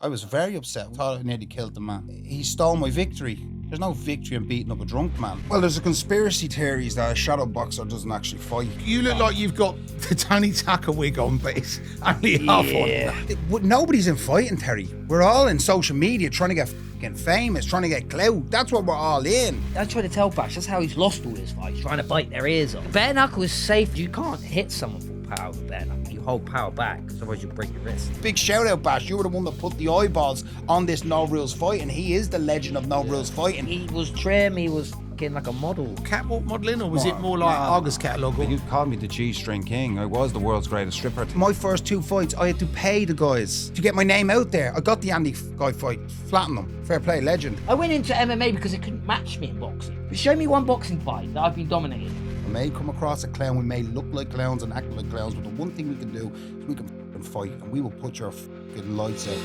I was very upset. Thought I nearly killed the man. He stole my victory. There's no victory in beating up a drunk man. Well, there's a conspiracy theories that a shadow boxer doesn't actually fight. You look like you've got the Tony Tucker wig on, but it's only half on. Nobody's in fighting, Terry. We're all in social media trying to get fucking famous, trying to get clout. That's what we're all in. I try to tell Bash, that's how he's lost all his fights, trying to bite their ears off. Bare knuckle is safe. You can't hit someone full power with bare knuckle. You hold power back, because otherwise you'll break your wrist. Big shout out, Bash. You were the one that put the eyeballs on this no rules fight, and he is the legend of no rules fighting. He was trim, he was fucking like a model. Catwalk modelling, or was it more like Argus catalogue? You called me the G-string king. I was the world's greatest stripper. My first 2 fights, I had to pay the guys to get my name out there. I got the Andy guy fight, flattened them. Fair play, legend. I went into MMA because it couldn't match me in boxing. But show me one boxing fight that I've been dominated. We may come across a clown, we may look like clowns and act like clowns, but the one thing we can do is we can fucking fight, and we will put your fucking lights out.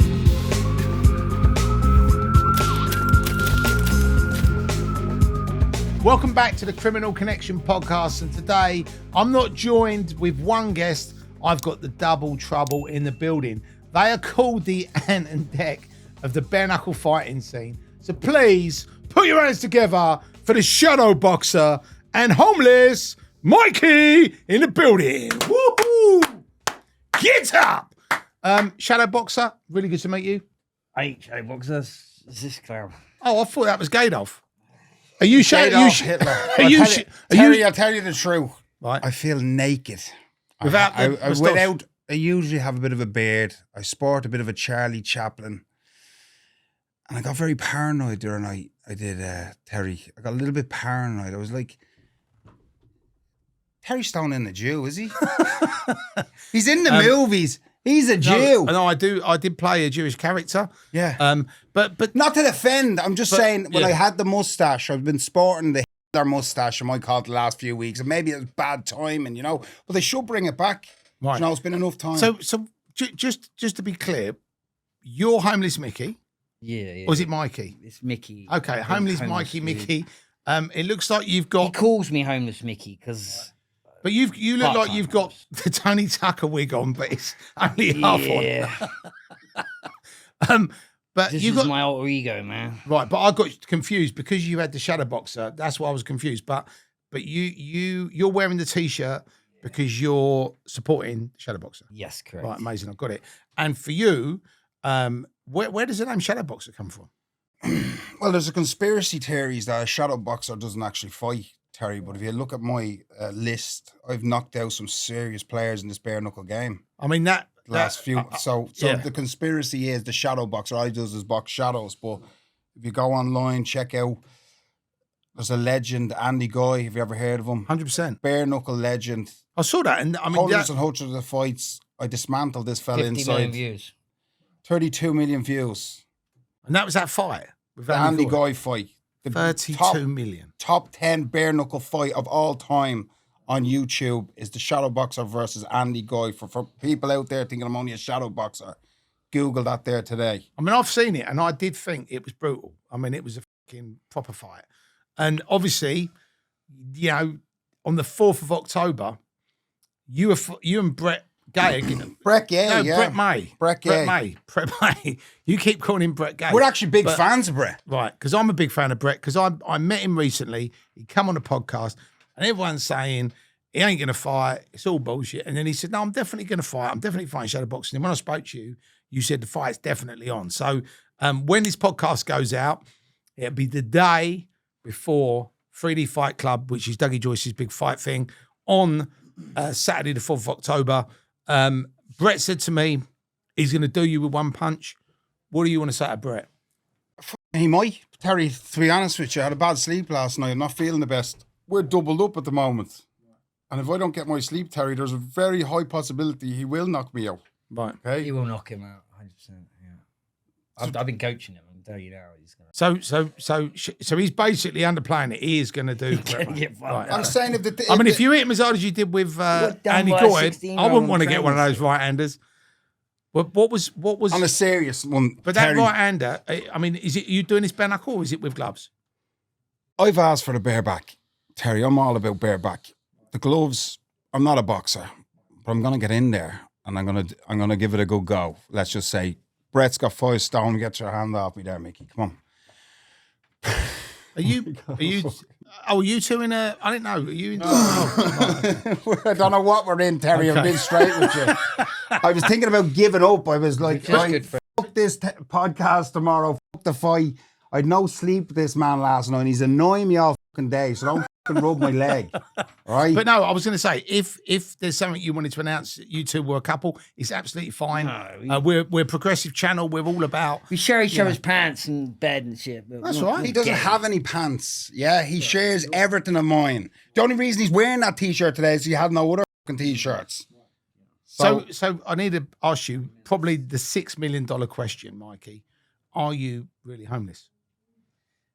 Welcome back to the Criminal Connection podcast, and today I'm not joined with one guest. I've got the double trouble in the building. They are called the Ant and Dec of the bare knuckle fighting scene. So please put your hands together for the shadow boxer and homeless Micky in the building. Woohoo! Get up! Shadow boxer, really good to meet you. I ain't shadow boxer. Is this clown? Oh, I thought that was Gadolf. Are you shadow? Hitler. I'll tell you the truth. Right. I feel naked. Without the moustache. I usually have a bit of a beard. I sport a bit of a Charlie Chaplin. And I got very paranoid the other night. I did, Terry. I got a little bit paranoid. I was like, Terry Stone in the Jew, is he? He's in the movies. He's a Jew. No, I did play a Jewish character. Yeah. But not to defend. I'm just saying, when I had the mustache, I've been sporting the Hitler mustache, I might call it, the last few weeks. And maybe it was bad timing, you know. But they should bring it back. Right. You know, it's been enough time. So just to be clear, you're homeless Micky. Yeah. Or is it Micky? It's Micky. Okay, homeless Micky. It looks like you've got. He calls me homeless Micky because. But you look like you've got the Tony Tucker wig on, but it's only half on. But this you've is got my alter ego, man. Right, but I got confused because you had the shadow boxer. That's why I was confused. But you're wearing the t-shirt because you're supporting shadow boxer. Yes, correct. Right, amazing. I've got it. And for you, where does the name shadow boxer come from? Well, there's a conspiracy theories that a shadow boxer doesn't actually fight, Terry. But if you look at my list, I've knocked out some serious players in this bare knuckle game. I mean So the conspiracy is the shadow boxer. All he does is box shadows. But if you go online, check out. There's a legend, Andy Guy. Have you ever heard of him? 100%. Bare knuckle legend. I saw that, and I mean, hundreds and hundreds of fights. I dismantled this fella 50 inside. million views. 32 million views. And that was that fight with The Andy Guy fight. The 32 million. Top 10 bare knuckle fight of all time on YouTube is the shadow boxer versus Andy Guy. For people out there thinking I'm only a shadow boxer, Google that there today. I mean, I've seen it, and I did think it was brutal. I mean, it was a fucking proper fight. And obviously, you know, on the 4th of October, you and Brett Gay again. Brett Gay, no, yeah. Brett May. Brett May. You keep calling him Brett Gay. We're actually big fans of Brett. Right, because I'm a big fan of Brett, because I met him recently. He come on the podcast, and everyone's saying he ain't going to fight. It's all bullshit. And then he said, no, I'm definitely going to fight. I'm definitely fighting shadow boxing. And when I spoke to you, you said the fight's definitely on. So when this podcast goes out, it'll be the day before 3D Fight Club, which is Dougie Joyce's big fight thing, on Saturday the 4th of October. Brett said to me, he's going to do you with one punch. What do you want to say to Brett? He might. Terry, to be honest with you, I had a bad sleep last night. I'm not feeling the best. We're doubled up at the moment. And if I don't get my sleep, Terry, there's a very high possibility he will knock me out. Right. Okay? He will knock him out, 100%. Yeah. I've been coaching him. I'm telling you now, he's going to. So he's basically underplaying it. He is going to do. Right. I'm saying if you hit him as hard as you did with Andy Gordon, I wouldn't want to get one of those right-handers. What was on a serious one? But Terry, that right-hander, I mean, is it you doing this bare knuckle, or is it with gloves? I've asked for the bareback, Terry. I'm all about bareback. The gloves. I'm not a boxer, but I'm gonna get in there and I'm gonna give it a good go. Let's just say Brett's got 5 stone. Get your hand off me there, Mickey. Come on. Are you? Oh, are you two in a? I didn't know. Are you in? I don't know what we're in, Terry. Okay. I've been straight with you. I was thinking about giving up. I was like, right, fuck this podcast tomorrow. Fuck the fight. I had no sleep with this man last night. And he's annoying me all fucking day. So don't fucking rub my leg. Right? But no, I was going to say, if there's something you wanted to announce that you two were a couple, it's absolutely fine. No, We're a progressive channel. We're all about. We share each other's pants and bed and shit. But That's we're not right. He doesn't gay. have any pants. Yeah, he shares everything of mine. The only reason he's wearing that t-shirt today is he had no other fucking t-shirts. So I need to ask you probably the $6 million question, Mikey. Are you really homeless?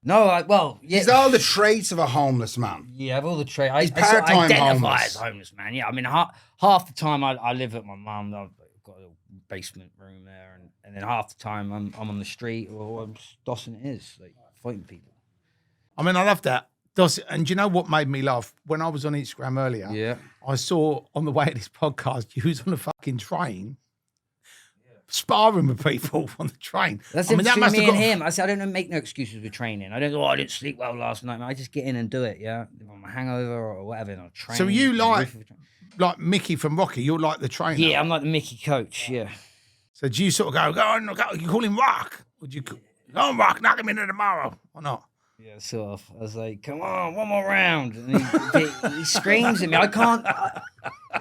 No, well, yeah. He's all the traits of a homeless man. Yeah, I have all the trade. I part-time identify homeless. as homeless, man. Yeah, I mean, half the time I live at my mum. I've got a little basement room there, and then half the time I'm on the street or I'm just dossing it is, like fighting people. I mean, I love that. And do you know what made me laugh? When I was on Instagram earlier, Yeah. I saw on the way to this podcast, you was on a fucking train, sparring with people on the train. That's I mean, between must me have and got- him. I said I don't make no excuses with training. I don't go, I didn't sleep well last night. Man. I just get in and do it. Yeah, if I'm a hangover or whatever, and I'll train. So you on the like- roof of a train. Like Mickey from Rocky, you're like the trainer. Yeah, I'm like the Mickey coach. Yeah. So do you sort of go on, go, you call him Rock? Would you go on, Rock, knock him into tomorrow or not? Yeah, sort of. I was like, come on, one more round. And he screams at me. I can't.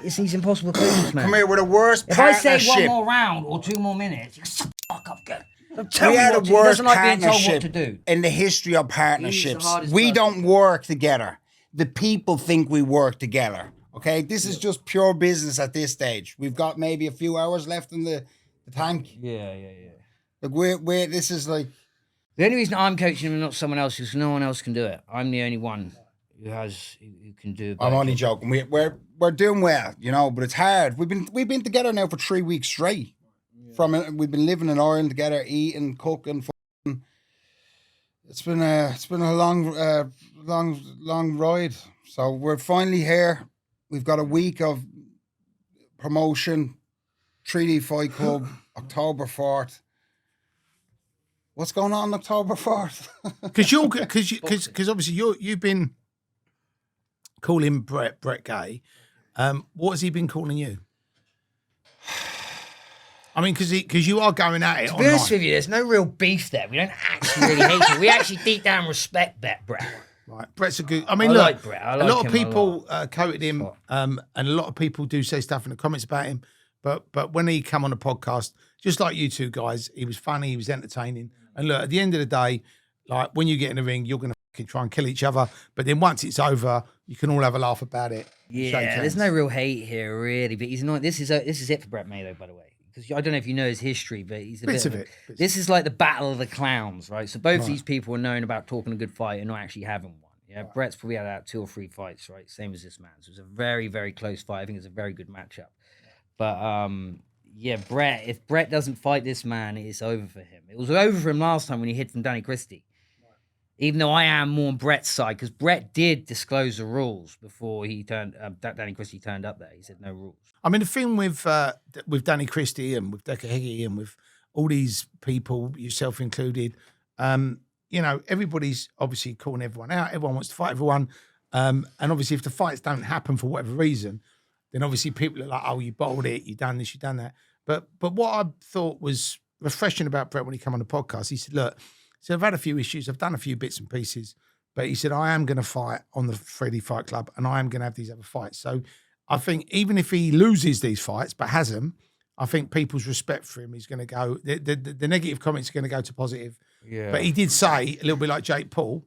It's impossible to focus, man. Come here, we're the worst If I say partnership. one more round or 2 more minutes, you go, shut the fuck up, go. Don't tell We me are what the to do. He worst doesn't like being told what partnership to do. in the history of partnerships. hardest We person. don't work together. The people think we work together. Okay, this is just pure business at this stage. We've got maybe a few hours left in the tank. Yeah. Like we're this is like The only reason I'm coaching him and not someone else is no one else can do it. I'm the only one who can do it. I'm only joking. We're doing well, you know, but it's hard. We've been together now for 3 weeks straight. We've been living in Ireland together, eating, cooking. It's been a long ride. So we're finally here. We've got a week of promotion, 3D Fight Club, October 4th. What's going on October 4th? Because obviously you've been calling Brett Gay. What has he been calling you? I mean, because you are going at it. To be honest with you, there's no real beef there. We don't actually really hate him. We actually deep down respect Brett. Right, Brett's a good. I mean, I look, like Brett. I a like lot of him a people quoted him, and a lot of people do say stuff in the comments about him. But when he come on the podcast, just like you two guys, he was funny, he was entertaining. And look, at the end of the day, like when you get in the ring, you're going to try and kill each other. But then once it's over, you can all have a laugh about it. Yeah, shake hands. there's no real hate here, really. But he's not. This is it for Brett May, though, by the way. Because I don't know if you know his history, but he's a Bits bit of of it. This is like the battle of the clowns, right? So both these people are known about talking a good fight and not actually having one. Yeah, Brett's probably had out 2 or 3 fights, right? Same as this man. So it was a very, very close fight. I think it's a very good matchup. But yeah, Brett. If Brett doesn't fight this man, it's over for him. It was over for him last time when he hid from Danny Christie. Even though I am more on Brett's side, because Brett did disclose the rules before he Danny Christie turned up there. He said no rules. I mean, the thing with Danny Christie and with Decker Heggie and with all these people, yourself included, you know, everybody's obviously calling everyone out. Everyone wants to fight everyone. And obviously, if the fights don't happen for whatever reason, then obviously people are like, oh, you bottled it, you done this, you done that. But what I thought was refreshing about Brett when he came on the podcast, he said, look, so I've had a few issues, I've done a few bits and pieces, but he said, I am going to fight on the 3D Fight Club and I am going to have these other fights. So I think even if he loses these fights, but has them, I think people's respect for him is going to go, the negative comments are going to go to positive. Yeah. But he did say, a little bit like Jake Paul,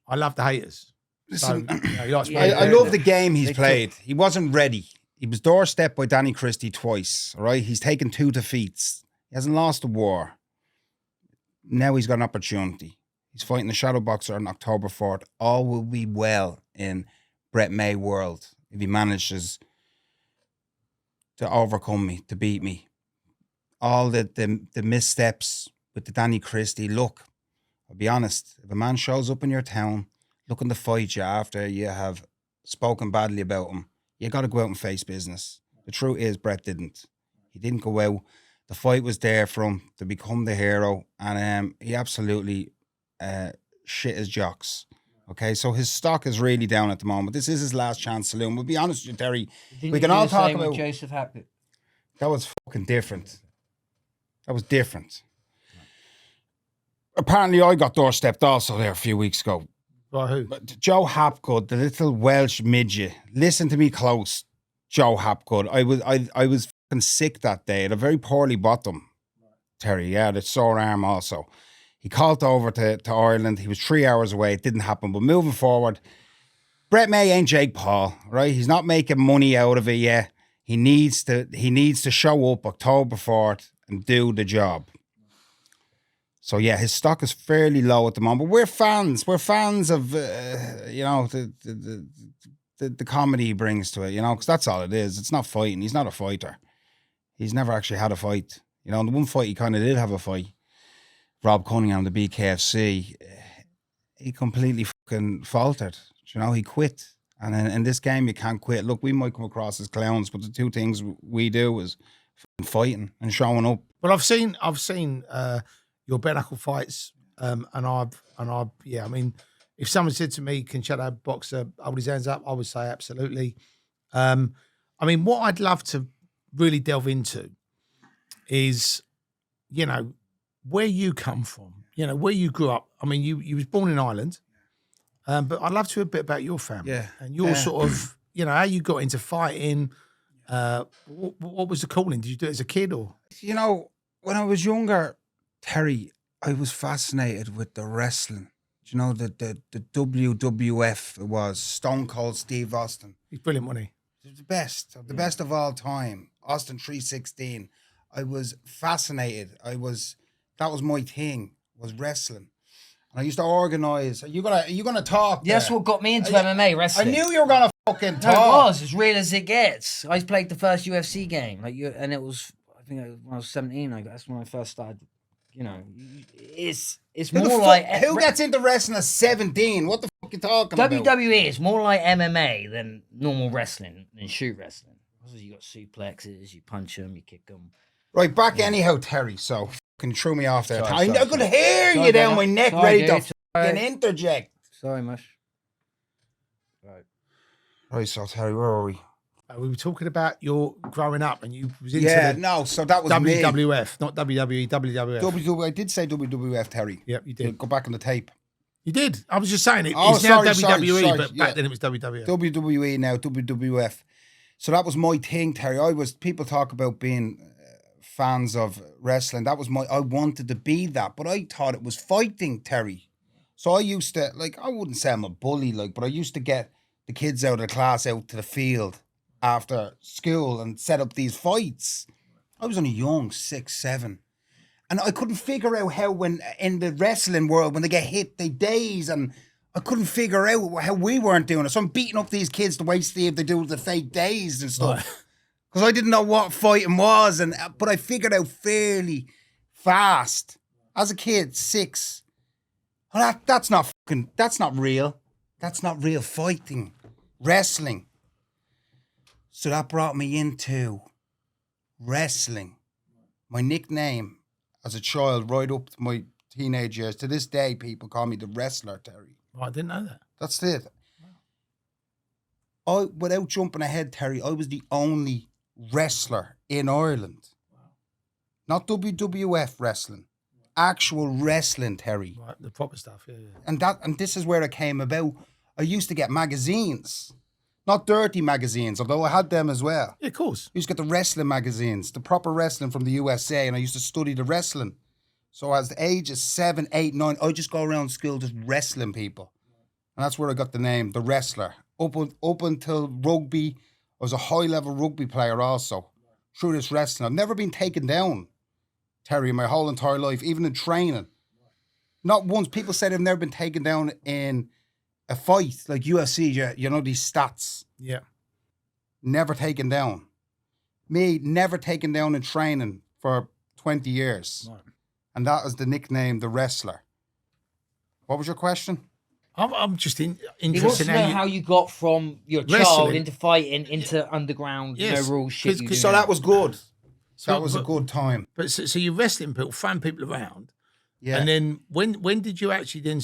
I love the haters. Listen, So, you know, he likes I playing- love the game he's played. He wasn't ready. He was doorstepped by Danny Christie twice, all right? He's taken 2 defeats. He hasn't lost a war. Now he's got an opportunity. He's fighting the shadow boxer on October 4th. All will be well in Brett May world if he manages to overcome me, to beat me. All the missteps with the Danny Christie. Look, I'll be honest. If a man shows up in your town looking to fight you after you have spoken badly about him, you got to go out and face business. The truth is, Brett didn't. He didn't go out The fight was there for him to become the hero, and he absolutely shit his jocks. Okay, so his stock is really down at the moment. This is his last chance saloon. We'll be honest with you, Terry. We can all talk about Joseph Hackett. That was fucking different. That was different. Apparently, I got doorstepped also there a few weeks ago. By who? But Joe Hapgood, the little Welsh midget. Listen to me close, Joe Hapgood. I was fucking sick that day. I had a very poorly bottom, Terry. Yeah, the sore arm also. He called over to Ireland. He was 3 hours away. It didn't happen. But moving forward, Brett May ain't Jake Paul, right? He's not making money out of it yet. He needs to show up October 4th and do the job. So yeah, his stock is fairly low at the moment. But we're fans. We're fans of the comedy he brings to it. You know, because that's all it is. It's not fighting. He's not a fighter. He's never actually had a fight. You know, in the one fight he kind of did have a fight. Rob Cunningham, the BKFC, he completely fucking faltered. You know, he quit. And in this game, you can't quit. Look, we might come across as clowns, but the two things we do is fighting and showing up. Well, I've seen your bare knuckle fights, and I mean, if someone said to me, "Can Shadow Boxer hold his hands up?" I would say absolutely. I mean, what I'd love to really delve into is, you know, where you come from, you know, where you grew up. I mean, you was born in Ireland, but I'd love to hear a bit about your family and your sort of, you know, how you got into fighting. What was the calling? Did you do it as a kid or? You know, when I was younger, Terry, I was fascinated with the wrestling. Do you know, the WWF, it was Stone Cold Steve Austin. He's brilliant, wasn't he? He was the best of all time. Austin 316. I was fascinated. That was my thing, was wrestling. And I used to organise. Are you gonna talk? That's what got me into MMA wrestling. I knew you were gonna fucking talk. No, it was as real as it gets. I played the first UFC game, and it was, I think when I was 17. That's when I first started. You know, it's more like who gets into wrestling at 17? What the fuck are you talking about? WWE is more like MMA than normal wrestling and shoot wrestling. You got suplexes, you punch them, you kick them. Right, back anyhow, Terry. So fucking threw me off there. Sorry, I could hear you down my neck, ready to fucking interject. Sorry, Mush. Right, so Terry, where are we? We were talking about your growing up, and you was into so that was WWF, not WWE, WWF. I did say WWF, Terry. Yep, you did. Go back on the tape. You did. I was just saying it. Oh, it's now WWE, sorry, but back then it was WWF. WWE now, WWF. So that was my thing, Terry. People talk about being fans of wrestling. I wanted to be that, but I thought it was fighting, Terry. So I used to, I wouldn't say I'm a bully, but I used to get the kids out of the class out to the field after school and set up these fights. I was only young, 6, 7. And I couldn't figure out how when in the wrestling world, when they get hit, they daze, and I couldn't figure out how we weren't doing it. So I'm beating up these kids to wait to see if they do the fake daze and stuff. Because I didn't know what fighting was, but I figured out fairly fast. As a kid, 6. Well, that's not real. That's not real fighting. Wrestling. So that brought me into wrestling. My nickname as a child, right up to my teenage years, to this day, people call me the wrestler, Terry. Oh, I didn't know that. That's it. Without jumping ahead, Terry, I was the only wrestler in Ireland. Not WWF wrestling. Actual wrestling, Terry. Right, the proper stuff, yeah. And this is where it came about. I used to get magazines. Not dirty magazines, although I had them as well. Yeah, of course. I used to get the wrestling magazines, the proper wrestling from the USA, and I used to study the wrestling. So as the age of 7, 8, 9, I just go around school just wrestling people. And that's where I got the name, the wrestler. Up until rugby, I was a high-level rugby player also. Through this wrestling. I've never been taken down, Terry, in my whole entire life, even in training. Not once. People said I've never been taken down in a fight, like UFC, you know, these stats. Yeah. Never taken down. Me, never taken down in training for 20 years. Right. And that is the nickname, the wrestler. What was your question? I'm just interested in how you got from your wrestling. Child into fighting, into underground, yes. rules shit. So that was good. That was a good time. But so you're wrestling people, throwing people around. Yeah. And then when did you actually then,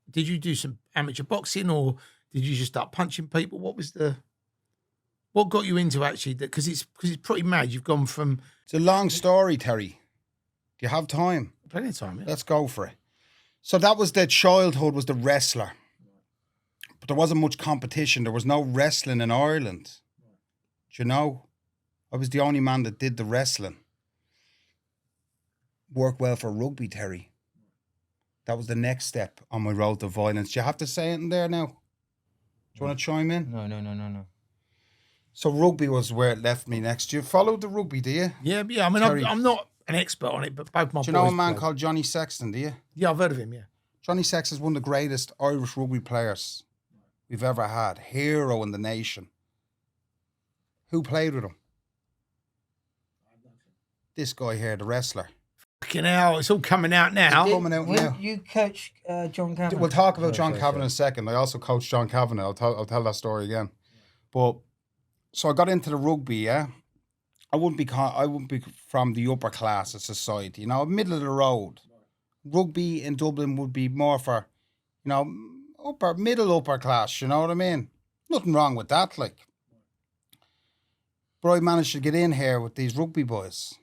did you do some amateur boxing or did you just start punching people? What got you into actually that? Because it's pretty mad. You've gone from. It's a long story, Terry. Do you have time? Plenty of time, yeah. Let's go for it. So that was the childhood, was the wrestler. But there wasn't much competition. There was no wrestling in Ireland. Do you know? I was the only man that did the wrestling. Worked well for rugby, Terry. That was the next step on my road to violence. Do you have to say it in there now? Do you want to chime in? No. So rugby was where it left me next. Do you follow the rugby, do you? Yeah. I mean, I'm not an expert on it, but both my boys. Do you know a man play. called Johnny Sexton, do you? Yeah, I've heard of him, yeah. Johnny Sexton's one of the greatest Irish rugby players we've ever had. Hero in the nation. Who played with him? This guy here, the wrestler. Fucking hell, it's all coming out now. Coming out now. You coach John Kavanagh. We'll talk about John Kavanagh in a second. I also coached John Kavanagh. I'll tell that story again. But so I got into the rugby. Yeah, I wouldn't be from the upper class of society. You know, middle of the road. Rugby in Dublin would be more for, you know, middle upper class. You know what I mean? Nothing wrong with that, like. But I managed to get in here with these rugby boys.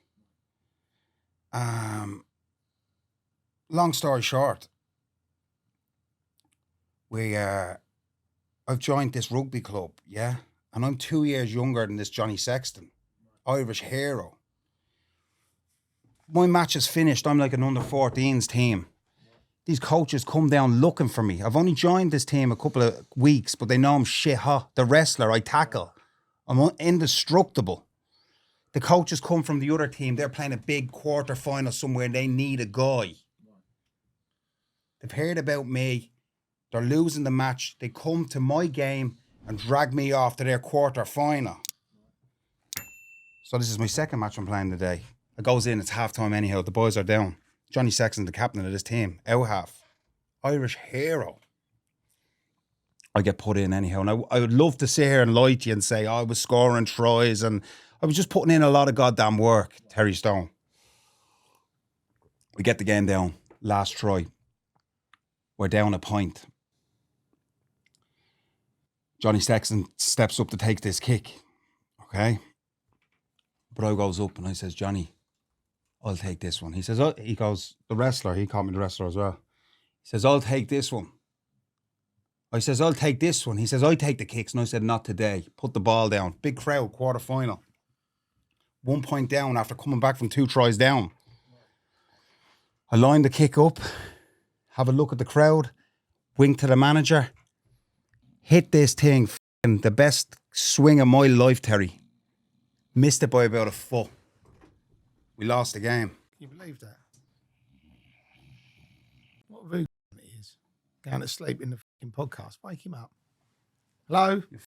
Long story short, I've joined this rugby club, yeah, and I'm 2 years younger than this Johnny Sexton, Irish hero. My match is finished. I'm like an under-14s team. These coaches come down looking for me. I've only joined this team a couple of weeks, but they know I'm shit hot. The wrestler, I tackle. I'm indestructible. The coaches come from the other team. They're playing a big quarter-final somewhere and they need a guy. They've heard about me. They're losing the match. They come to my game and drag me off to their quarter-final. So this is my second match I'm playing today. It goes in, it's half-time anyhow. The boys are down. Johnny Sexton, the captain of this team. Out half. Irish hero. I get put in anyhow. And I would love to sit here and lie to you and say, I was scoring tries and I was just putting in a lot of goddamn work, Terry Stone. We get the game down. Last try. We're down a point. Johnny Sexton steps up to take this kick. Okay? But I goes up and I says, Johnny, I'll take this one. He says, he goes, the wrestler. He called me the wrestler as well. He says, I'll take this one. I says, I'll take this one. He says, I take the kicks. And I said, not today. Put the ball down. Big crowd, quarter-final. 1 point down after coming back from 2 tries down. I line the kick up, have a look at the crowd, wink to the manager, hit this thing, the best swing of my life, Terry. Missed it by about a foot. We lost the game. Can you believe that? What a rude it is. Down asleep in the fucking podcast. Wake him up. Hello? You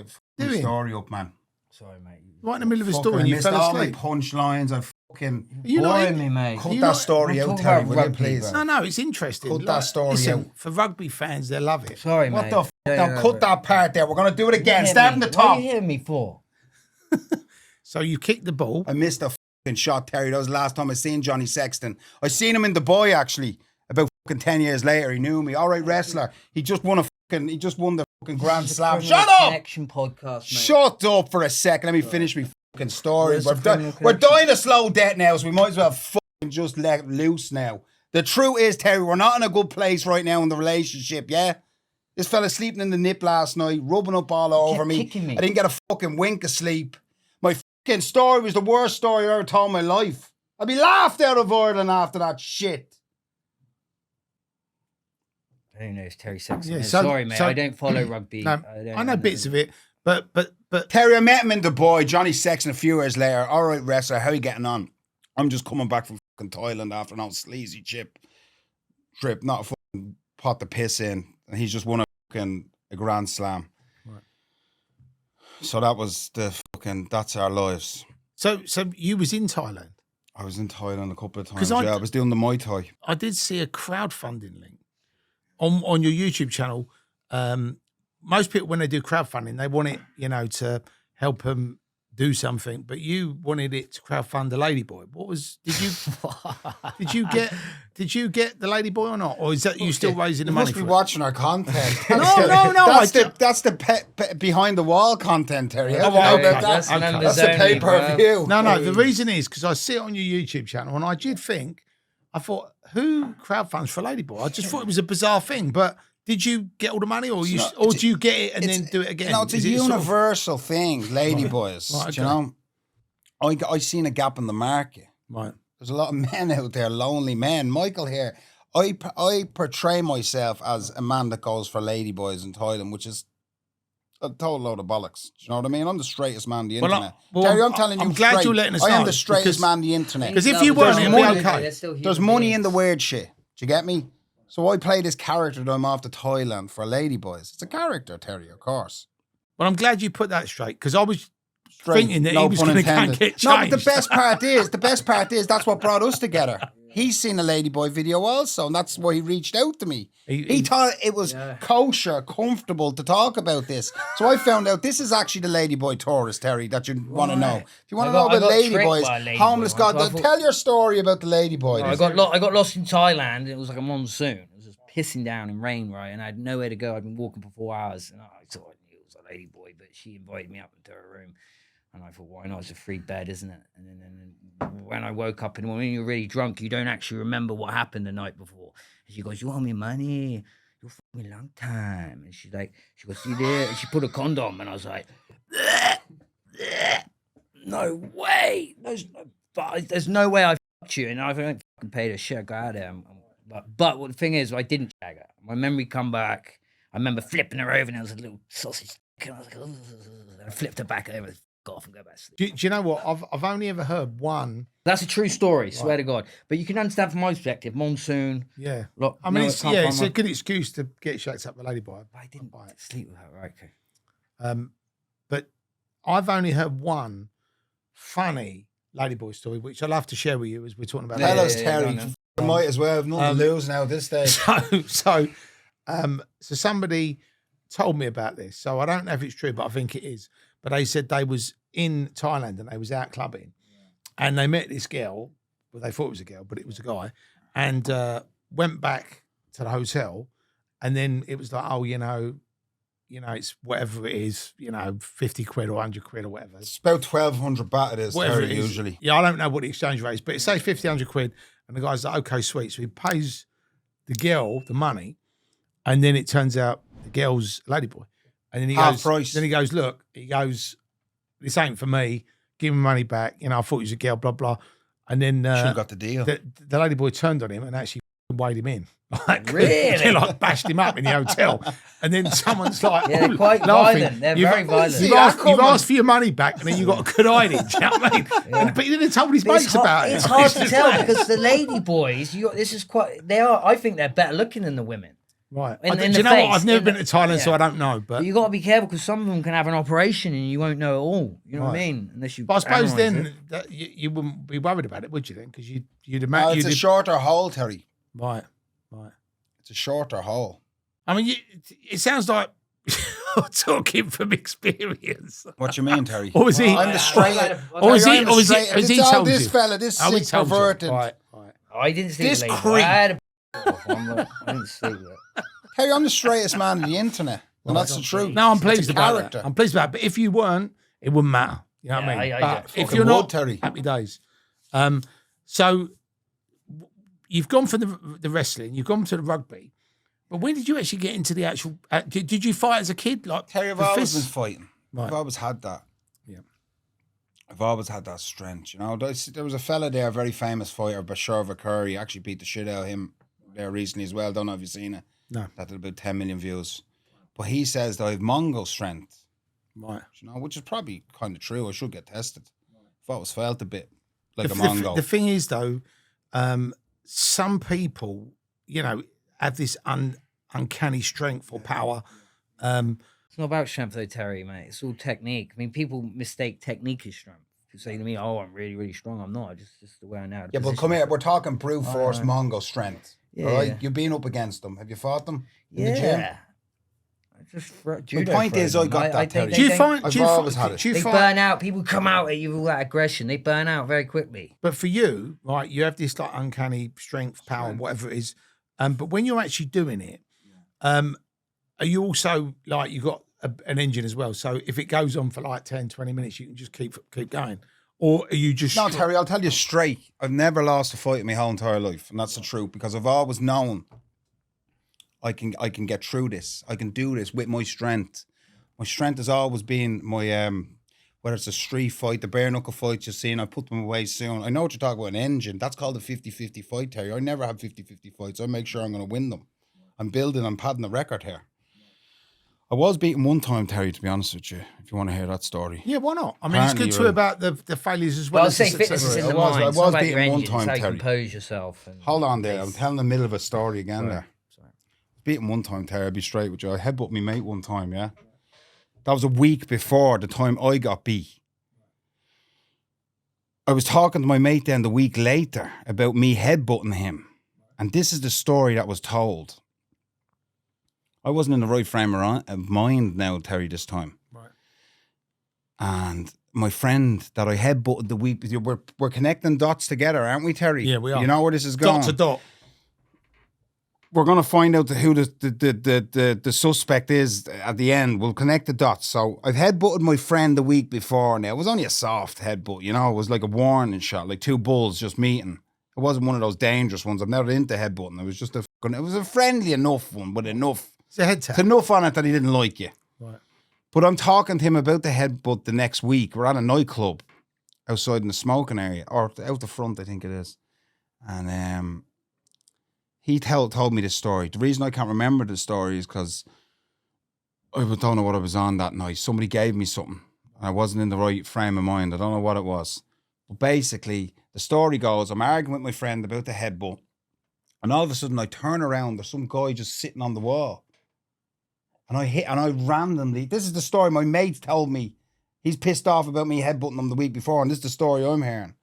f***ed the story up, man. Sorry, mate. Right in the middle of a Fucking story and you missed fell all my asleep. punchlines. I fucking... You know, Boring me, mate. cut you that not- story I'm out, talking Terry, about will you rugby, please? bro. No, it's interesting. Cut that story listen, out. for rugby fans, they love it. Sorry, What mate. the f***? Now cut that part there. We're going to do it again. Hit Start me. from the What top. are you hitting me for? So you kicked the ball. I missed a fucking shot, Terry. That was the last time I seen Johnny Sexton. I seen him in the boy, actually, about fucking 10 years later. He knew me. All right, wrestler. He just won the fucking Grand Slam. Shut up! Connection podcast, mate. Shut up for a second. Let me finish my fucking story. Where's the criminal We're connection? dying of slow death now, so we might as well fucking just let loose now. The truth is, Terry, we're not in a good place right now in the relationship, yeah? This fella sleeping in the nip last night, rubbing up all over me. kicking me. I didn't get a fucking wink of sleep. My fucking story was the worst story I ever told in my life. I'd be laughed out of Ireland after that shit. Who knows Terry Sexton? Yeah, is. so- Sorry, mate. so- I don't follow rugby. No, I know bits of it, but Terry, I met him in the boy, Johnny Sexton, a few years later. All right, wrestler, how you getting on? I'm just coming back from fucking Thailand after an old sleazy trip, not a fucking pot to piss in. And he's just won a Grand Slam. Right. So that was that's our lives. so you was in Thailand. I was in Thailand a couple of times. 'Cause I was doing the Muay Thai. I did see a crowdfunding link on your YouTube channel. Most people, when they do crowdfunding, they want it, to help them do something, but you wanted it to crowdfund the Ladyboy. Did you get the Ladyboy or not, or is that you still raising the You money? must be for it? watching our content. No. That's the behind the wall content, Terry. How do you Oh, know okay. about that? That's Okay. members That's the only, pay per bro. view. No. The reason is because I see it on your YouTube channel, and I did think, I thought, who crowdfunds for Ladyboy? I just thought it was a bizarre thing, but. Did you get all the money, or do you get it and then do it again? No, it's a universal thing, Ladyboys. Right, Do you know, I seen a gap in the market. Right. There's a lot of men out there, lonely men. Michael here, I portray myself as a man that goes for Ladyboys in Thailand, which is a total load of bollocks. Do you know what I mean? I'm the straightest man on the internet. Terry, I'm telling you, I'm glad straight. you're letting us I am know, the straightest because- man on the internet. Because if you weren't, it'd be okay. There's money in the weird shit. Do you get me? So I play this character that I'm off to Thailand for Ladyboys. It's a character, Terry, of course. Well, I'm glad you put that straight, because I was Straight, thinking that no he was pun going to intended. get changed. No, but the best part is that's what brought us together. He's seen a Ladyboy video also, and that's why he reached out to me. He thought it was kosher, comfortable to talk about this. So I found out this is actually the Ladyboy tourist, Terry, that you want to know. If you want to know about Ladyboys, homeless God, tell your story about the Ladyboy. I got lost in Thailand. It was like a monsoon. It was just pissing down in rain, right? And I had nowhere to go. I'd been walking for 4 hours, and I thought I knew it was a Ladyboy, but she invited me up into her room. And I thought, why not? It's a free bed, isn't it? And then when I woke up in the morning, when you're really drunk, you don't actually remember what happened the night before. And she goes, you owe me money. You fucked me a long time. And she goes, see there? And she put a condom. And I was like, no way. There's no way I fucked you. And I haven't fucking paid her shit. I got out of there. But the thing is, I didn't shag her. My memory come back. I remember flipping her over and there was a little sausage. And I was like, oh. I flipped her back over. Off and go back to sleep. Do you know what? I've only ever heard one. That's a true story, swear to God. But you can understand from my perspective, monsoon. Yeah. Look, I mean, it's a good excuse to get shacked up with a Ladyboy. I didn't sleep with her, right? Okay. But I've only heard one funny Ladyboy story, which I'll have to share with you as we're talking about. Tell us, Terry. You might as well have nothing to lose now at this stage. So somebody told me about this. So I don't know if it's true, but I think it is. But they said they was in Thailand and they was out clubbing, and they met this girl. Well, they thought it was a girl, but it was a guy, and went back to the hotel, and then it was like, oh, you know, it's whatever it is, 50 quid or 100 quid or whatever. It's about 1,200 baht it is, Whatever Terry, it is. usually. Yeah, I don't know what the exchange rate is, but it says 50, 100 quid, and the guy's like, okay, sweet. So he pays the girl the money, and then it turns out the girl's a Ladyboy. And then he Half goes, price. Then he goes, look, this ain't for me. Give me money back. I thought he was a girl, blah, blah. And then Should have got the deal. the Ladyboy turned on him and actually weighed him in. Like, Really? They bashed him up in the hotel. And then someone's like, Yeah, they're quite laughing. violent. They're very violent. You've asked for your money back and then you got a good hiding. Do you know what I mean? Yeah. But he didn't tell his mates about it. It's hard to tell because the lady boys, I think they're better looking than the women. Right. In Do the you know what? face, I've never in been the- to Thailand, so yeah. I don't know. But But you got to be careful because some of them can have an operation and you won't know it all. You know what I mean? Unless you. I suppose analyse then it. that you wouldn't be worried about it, would you then? Because you'd Oh, imagine. it's a shorter hole, Terry. Right. It's a shorter hole. I mean, it sounds like you're talking from experience. What you mean, Terry? Or was he? I'm the straight. Or is he? I'm the Or is he? straight- Has he It's all told this you? fella, this Oh, he sick told you. perverted. Right. I didn't sleep This with lady. creep. I had a. I didn't sleep with it. Terry, I'm the straightest man on the internet. And that's the truth. No, I'm It's a pleased about character. that. I'm pleased about it. But if you weren't, it wouldn't matter. You know what I mean? I But get it. if Fucking you're would, not, Terry. happy days. So you've gone for the wrestling. You've gone to the rugby. But when did you actually get into the actual? Did you fight as a kid? Like Terry, I've for always been fists? fighting. Right. I've always had that. Yeah. I've always had that strength. There was a fella there, a very famous fighter, Bashar Vakir. He actually beat the shit out of him there recently as well. Don't know if you've seen it. No. That did about 10 million views. But he says that I have Mongol strength. Right. Which is probably kind of true. I should get tested. I've always felt a bit like a Mongol. The thing is, though, some people, have this uncanny strength or power. It's not about strength though, Terry, mate. It's all technique. I mean, people mistake technique as strength. You say to me, "Oh, I'm really, really strong." I'm not. Just the way I know. Yeah, but come here. We're talking brute force right. Mongol strength. Yeah, all right? yeah. You've been up against them. Have you fought them in the gym? Yeah. The point is, I got that, Terry. Do you find? I've always had it. Do you They find? burn out. People come out at you with all that aggression. They burn out very quickly. But for you, right, you have this like uncanny strength, power, whatever it is. But when you're actually doing it, are you also like you got an engine as well? So if it goes on for like 10, 20 minutes, you can just keep going. Or are you just... No, Terry, I'll tell you straight. I've never lost a fight in my whole entire life. And that's the truth, because I've always known I can get through this. I can do this with my strength. My strength has always been my, whether it's a street fight, the bare knuckle fights you're seeing, I put them away soon. I know what you're talking about, an engine. That's called a 50-50 fight, Terry. I never have 50-50 fights. I make sure I'm going to win them. I'm padding the record here. I was beaten one time, Terry, to be honest with you, if you want to hear that story. Yeah, why not? I mean, it's good to hear about the failures as well. Well, I'll as say the fitness is success. in the I was- mind. I It's was not about beaten your one engine, time, it's how you Terry. compose yourself. And Hold on there. I'm telling the middle of a story again Sorry. there. Sorry. Beaten one time, Terry, I'll be straight with you. I headbutt my mate one time, yeah? That was a week before the time I got beat. I was talking to my mate then the week later about me headbutting him. And this is the story that was told. I wasn't in the right frame of mind now, Terry, this time. Right. And my friend that I headbutted the week, we're connecting dots together, aren't we, Terry? Yeah, we are. You know where this is going? Dot to dot. We're going to find out who the suspect is at the end. We'll connect the dots. So I've headbutted my friend the week before now. It was only a soft headbutt, you know. It was like a warning shot, like two bulls just meeting. It wasn't one of those dangerous ones. I'm never into headbutting. It was just it was a friendly enough one, but enough. It's a head tap. It's enough on it that he didn't like you. Right. But I'm talking to him about the headbutt the next week. We're at a nightclub outside in the smoking area, or out the front, I think it is. And he told me this story. The reason I can't remember the story is because I don't know what I was on that night. Somebody gave me something, and I wasn't in the right frame of mind. I don't know what it was. But basically, the story goes, I'm arguing with my friend about the headbutt, and all of a sudden I turn around, there's some guy just sitting on the wall. And I randomly, this is the story my mate told me. He's pissed off about me headbutting him the week before, and this is the story I'm hearing.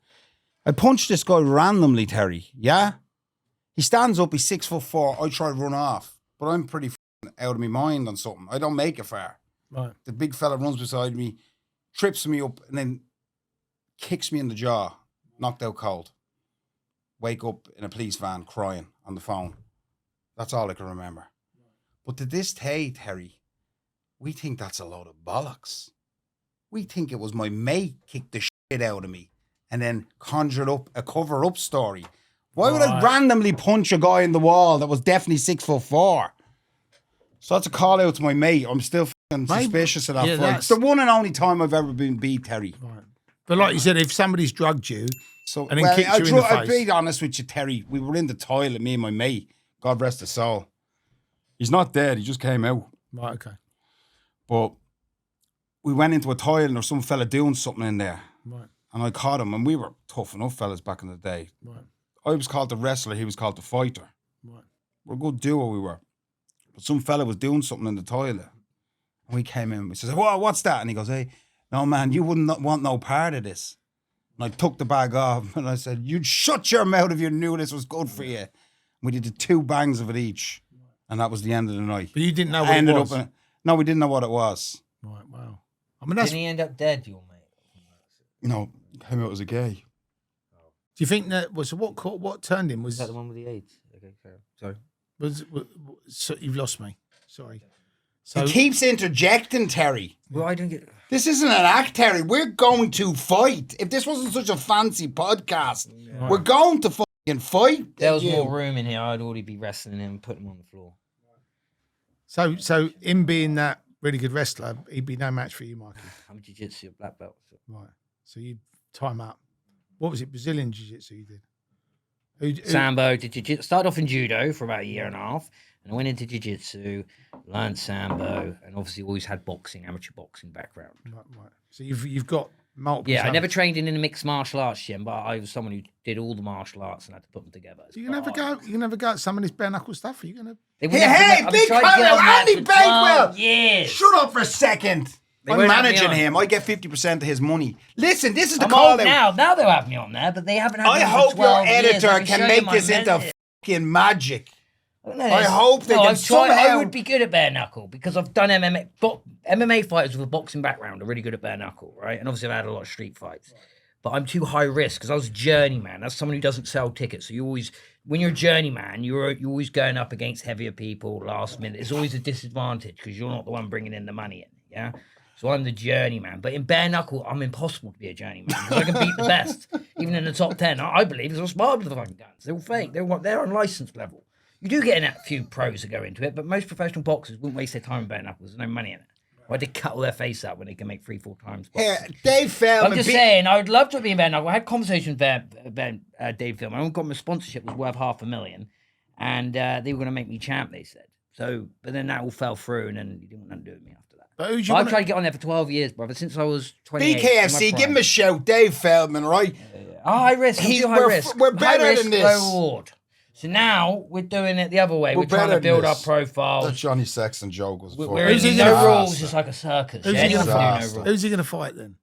I punched this guy randomly, Terry, yeah? He stands up, he's 6'4". I try to run off, but I'm pretty out of my mind on something. I don't make it far. Right. The big fella runs beside me, trips me up, and then kicks me in the jaw, knocked out cold. Wake up in a police van crying on the phone. That's all I can remember. But to this day, Terry, we think that's a load of bollocks. We think it was my mate kicked the shit out of me and then conjured up a cover-up story. Why would I randomly punch a guy in the wall that was definitely 6'4"? So that's a call out to my mate. I'm still suspicious of that fight. It's the one and only time I've ever been beat, Terry. Right. But like you said, if somebody's drugged you So, and then kicked you in the I'll face. be honest with you, Terry. We were in the toilet, me and my mate. God rest his soul. He's not dead. He just came out. Right, okay. But we went into a toilet and there was some fella doing something in there. Right. And I caught him. And we were tough enough fellas back in the day. Right. I was called the wrestler. He was called the fighter. Right. We're a good duo, we were. But some fella was doing something in the toilet. And we came in. We said, "Whoa, what's that?" And he goes, "Hey, no, man, you wouldn't want no part of this." And I took the bag off and I said, "You'd shut your mouth if you knew this was good for you." And we did the 2 bangs of it each. And that was the end of the night. But you didn't know what it was? No, we didn't know what it was. Right, wow. I mean, that's... Didn't he end up dead, your mate? No, came out as a gay. Do you think that was... What turned him? Was Is that the one with the AIDS? Okay, sorry. So you've lost me. Sorry. So He keeps interjecting, Terry. Well, I don't get... This isn't an act, Terry. We're going to fight. If this wasn't such a fancy podcast, we're going to fucking fight. There was more room in here. I'd already be wrestling him and putting him on the floor. So him being that really good wrestler, he'd be no match for you, Mikey. I'm jiu-jitsu, black belt. So. Right. So you time up. What was it? Brazilian jiu-jitsu you did? Sambo, did jiu-jitsu. Started off in judo for about a year and a half. And I went into jiu-jitsu, learned Sambo, and obviously always had amateur boxing background. Right. So you've got multiple. Yeah, I never trained in a mixed martial arts gym, but I was someone who did all the martial arts and had to put them together. So you can never go at some of this bare knuckle stuff. Are you gonna? Hey, big Conor, Andy Bakewell. Yes. Shut up for a second. I'm won't have me managing on. him. I get 50% of his money. Listen, this is the I'm call old out. now. Now they'll have me on there, but they haven't had me I on for hope your 12 years. editor I can show make you my this into method. fucking magic. I hope they can I've tried, somehow. I would be good at bare knuckle because I've done MMA. MMA fighters with a boxing background are really good at bare knuckle, right? And obviously I've had a lot of street fights. But I'm too high risk because I was a journeyman. That's someone who doesn't sell tickets. So you always, when you're a journeyman, you're always going up against heavier people last minute. It's always a disadvantage because you're not the one bringing in the money in, yeah? So I'm the journeyman. But in bare knuckle, I'm impossible to be a journeyman because I can beat the best. Even in the top 10, I believe, because I'm smart with the fucking guns. They're all fake. They're unlicensed level. You do get in a few pros that go into it, but most professional boxers wouldn't waste their time in bare knuckles. There's no money in it. Why they cut all their face out when they can make 3-4 times? Yeah, Dave Feldman. I'm just saying, I would love to be in bare knuckle. I had conversations with Dave Feldman. I got my sponsorship was worth $500,000, and they were going to make me champ. They said so, but then that all fell through, and then he didn't want to do with me after that. But who'd But I've tried to get on there for 12 years, brother, since I was 28. BKFC, give him a shout, Dave Feldman, right? High risk. I'm too high risk. We're better high risk, than this. low reward. So now we're doing it the other way. We're trying to better than build our this. profile. That Johnny Sexton joke was We're Who's he in gonna no fight? rules. It's like a circus. Who's Yeah, he gonna anyone can fight? do no rules. Who's he going to fight then?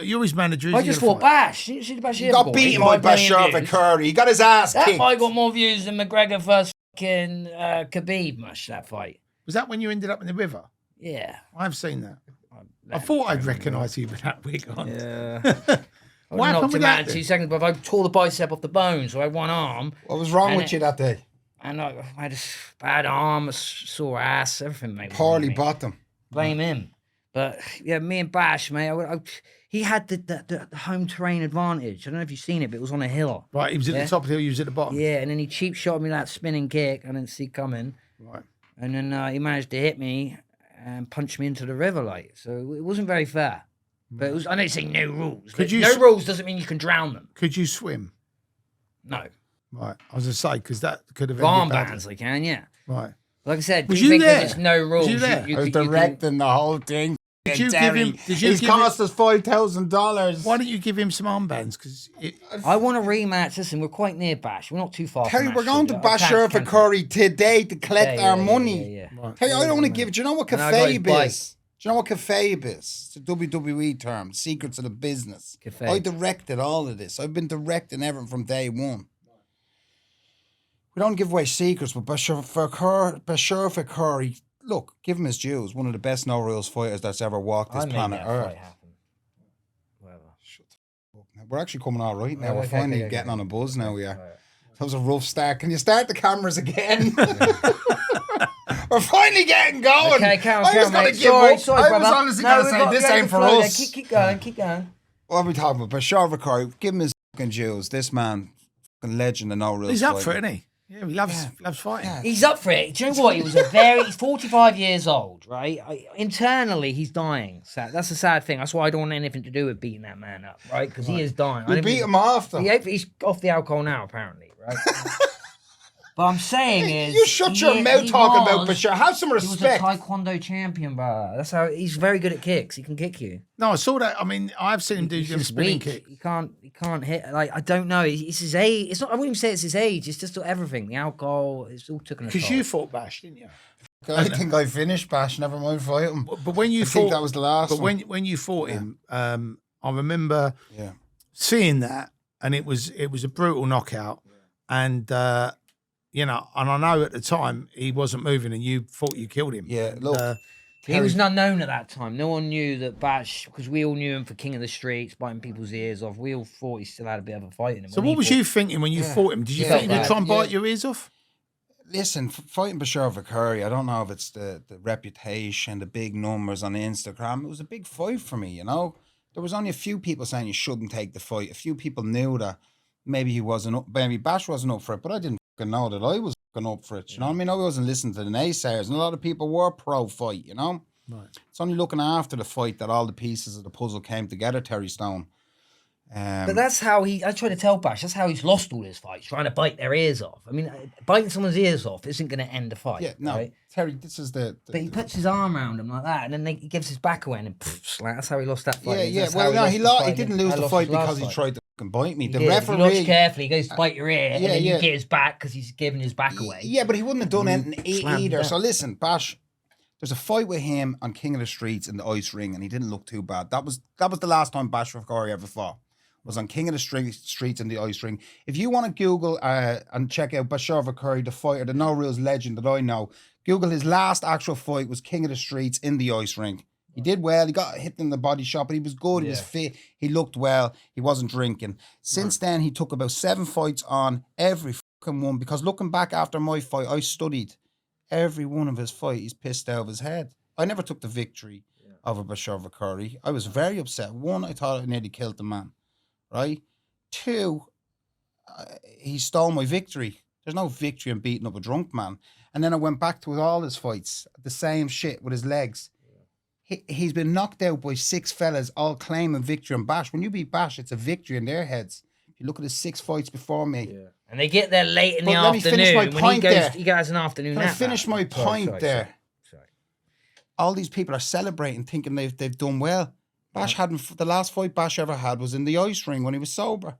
You're his manager. Who's I he just gonna fought fight? Bash. She Bash He got beaten by Bashar Curry. He got his ass That kicked. fight got more views than McGregor versus fucking Khabib mush, that fight. Was that when you ended up in the river? Yeah. I've seen that. I thought I'd recognise you with that wig on. Yeah. I What happened knocked with him out that in then? 2 seconds, but I tore the bicep off the bone, so I had one arm. What was wrong And with you that day? And I had a bad arm, a sore ass, everything, mate. was wrong Poorly with me. bottom. Blame him. But yeah, me and Bash, mate, he had the home terrain advantage. I don't know if you've seen it, but it was on a hill. Right, he was at Yeah. the top of the hill, you was at the bottom. Yeah, and then he cheap shot me that spinning kick I didn't see coming. Right. And then he managed to hit me and punch me into the river, like. So it wasn't very fair. But it was, I know you say no rules. Could But you no s- rules doesn't mean you can drown them. Could you swim? No. Right. I was going to say, because that could have ended badly. Armbands, they can, yeah. Right. Like I said, Was do you you think there? that it's no rules? you there? I was directing the whole thing. Did you give Terry. him- did you He's give cost us $5,000. Why don't you give him some armbands? Because I want a rematch. Listen, we're quite near Bash. We're not too far Terry, from we're going to Bash. Bashar for Curry today to collect Yeah, our yeah, money. yeah, yeah. Right. Terry, I don't want to give. Do you know what And I got his kayfabe bike. is? Do you know what kayfabe is? It's a WWE term. Secrets of the business. Kayfabe. I directed all of this. I've been directing everything from day one. We don't give away secrets, but Bashar for Curry, look, give him his dues. One of the best no rules fighters that's ever walked this I made planet that Earth. fight happen. Whatever. We're actually coming all right now. Oh, We're okay, finally okay, getting okay. on a buzz now. Yeah, Right. that was a rough start. Can you start the cameras again? We're finally getting going. Okay, count, I was count, gonna mate. give Sorry, up. sorry, I brother. was honestly No, gonna we've say got this to go ain't with for the flow there. us. Keep going, keep going. What are we talking about? Bashar Curry, give him his fucking dues. This man, fucking legend of no rules. he's up for fighting. it, isn't he? Yeah, he loves fighting. Yeah. He's up for it. Do you know what? He's 45 years old, right? Internally, he's dying. That's a sad thing. That's why I don't want anything to do with beating that man up, right? Because he is dying. We beat him off though. He's off the alcohol now, apparently, right? But I'm saying is, You shut your mouth talking about Bashar. Have some He was a respect. taekwondo champion, bro. That's how he's very good at kicks. He can kick you. No, I saw that. I mean, I've seen him do He's them just spinning weak. kick. He can't hit. Like, I don't know. It's his age. It's not. I wouldn't even say it's his age. It's just everything. The alcohol. It's all taken a Because toll. you fought Bash, didn't you? I think I finished Bash. Never mind fighting. But when you I fought, think that was the last But one. when you fought him, I remember Yeah. seeing that, and it was a brutal knockout, and you know, and I know at the time he wasn't moving, and you thought you killed him. Yeah, And, look. He was not known at that time. No one knew that Bash, because we all knew him for King of the Streets, biting people's ears off. We all thought he still had a bit of a fight in him. so When what was he you thinking when you fought him? Did you Yeah, think he would bad. try and bite Yeah. your ears off? Listen, fighting Bashar Curry, I don't know if it's the reputation, the big numbers on Instagram. It was a big fight for me, you know. There was only a few people saying you shouldn't take the fight. A few people knew that maybe he wasn't up, maybe Bash wasn't up for it, but I didn't fucking know that I was fucking up for it. You know what I mean? I wasn't listening to the naysayers, and a lot of people were pro fight, you know. Right. It's only looking after the fight that all the pieces of the puzzle came together, Terry Stone. But that's how I try to tell Bash, that's how he's lost all his fights, trying to bite their ears off. I mean, biting someone's ears off isn't going to end a fight. Yeah, no, Right? Terry, this is the But he puts his arm around him like that, and then he gives his back away, and then that's how he lost that fight. yeah, yeah. That's Well, how no, he the fight didn't against- lose I the lost fight his last because he fight. tried to fucking bite me. He The did. If referee, you watch carefully, he goes to bite your ear, and yeah, then yeah. you get his back because he's giving his back away. yeah, but he wouldn't have done anything slammed either. down. So listen, Bash, there's a fight with him on King of the Streets in the ice ring, and he didn't look too bad. That was the last time Bash Curry ever fought. was on King of the Streets in the ice ring. If you want to Google and check out BOXER Curry, the fighter, the no rules legend that I know, Google his last actual fight was King of the Streets in the ice ring. He did well. He got hit in the body shot, but he was good. He was fit. He looked well. He wasn't drinking. Since then, he took about 7 fights on, every fucking one. Because looking back after my fight, I studied every one of his fights. He's pissed out of his head. I never took the victory over BOXER Curry. I was very upset. 1, I thought I nearly killed the man. Right? 2, he stole my victory. There's no victory in beating up a drunk man. And then I went back to all his fights, the same shit with his legs. He's been knocked out by 6 fellas, all claiming victory on Bash. When you beat Bash, it's a victory in their heads. If you look at his 6 fights before me. Yeah. And they get there late in the let me finish afternoon. my point when there. He goes an afternoon Can nap. I finish my point there? Sorry. All these people are celebrating, thinking they've done well. Bash hadn't. The last fight Bash ever had was in the ice ring when he was sober.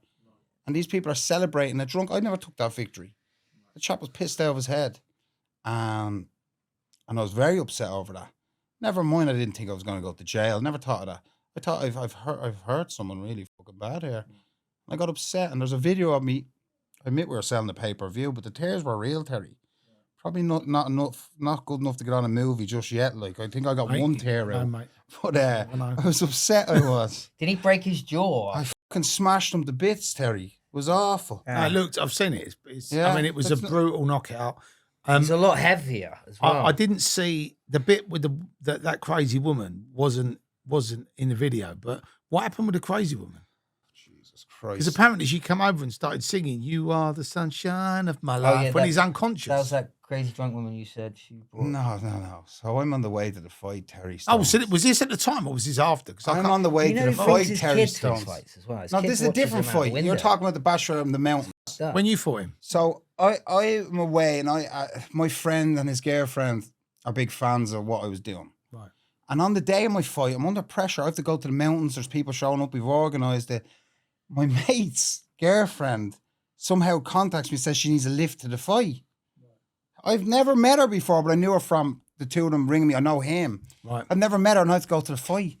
And these people are celebrating a drunk. I never took that victory. The chap was pissed out of his head. And I was very upset over that. Never mind, I didn't think I was going to go to jail. Never thought of that. I thought I've hurt someone really fucking bad here. I got upset, and there's a video of me. I admit we were selling the pay-per-view, but the tears were real, Terry. Probably not enough, not good enough to get on a movie just yet. Like, I think I got one tear out. But I was upset. I was. Did he break his jaw? I fucking smashed him to bits, Terry. It was awful. I looked. I've seen it. I mean, it was a brutal knockout. It's a lot heavier as well. I didn't see the bit with that crazy woman wasn't in the video. But what happened with the crazy woman? Jesus Christ! Because apparently she came over and started singing "You Are the Sunshine of My Life" when he's unconscious. That was that crazy drunk woman you said she brought. No. So I'm on the way to the fight, Terry. Oh, so was this at the time or was this after? I'm on the way to the fight, Terry Stones. As well. No, this is a different fight. You're talking about the Basher in the mountains. When you fought him. So I'm away, and my friend and his girlfriend are big fans of what I was doing. Right. And on the day of my fight, I'm under pressure. I have to go to the mountains. There's people showing up. We've organised it. My mate's girlfriend somehow contacts me and says she needs a lift to the fight. I've never met her before, but I knew her from the two of them ringing me. I know him. Right. I've never met her, and I have to go to the fight.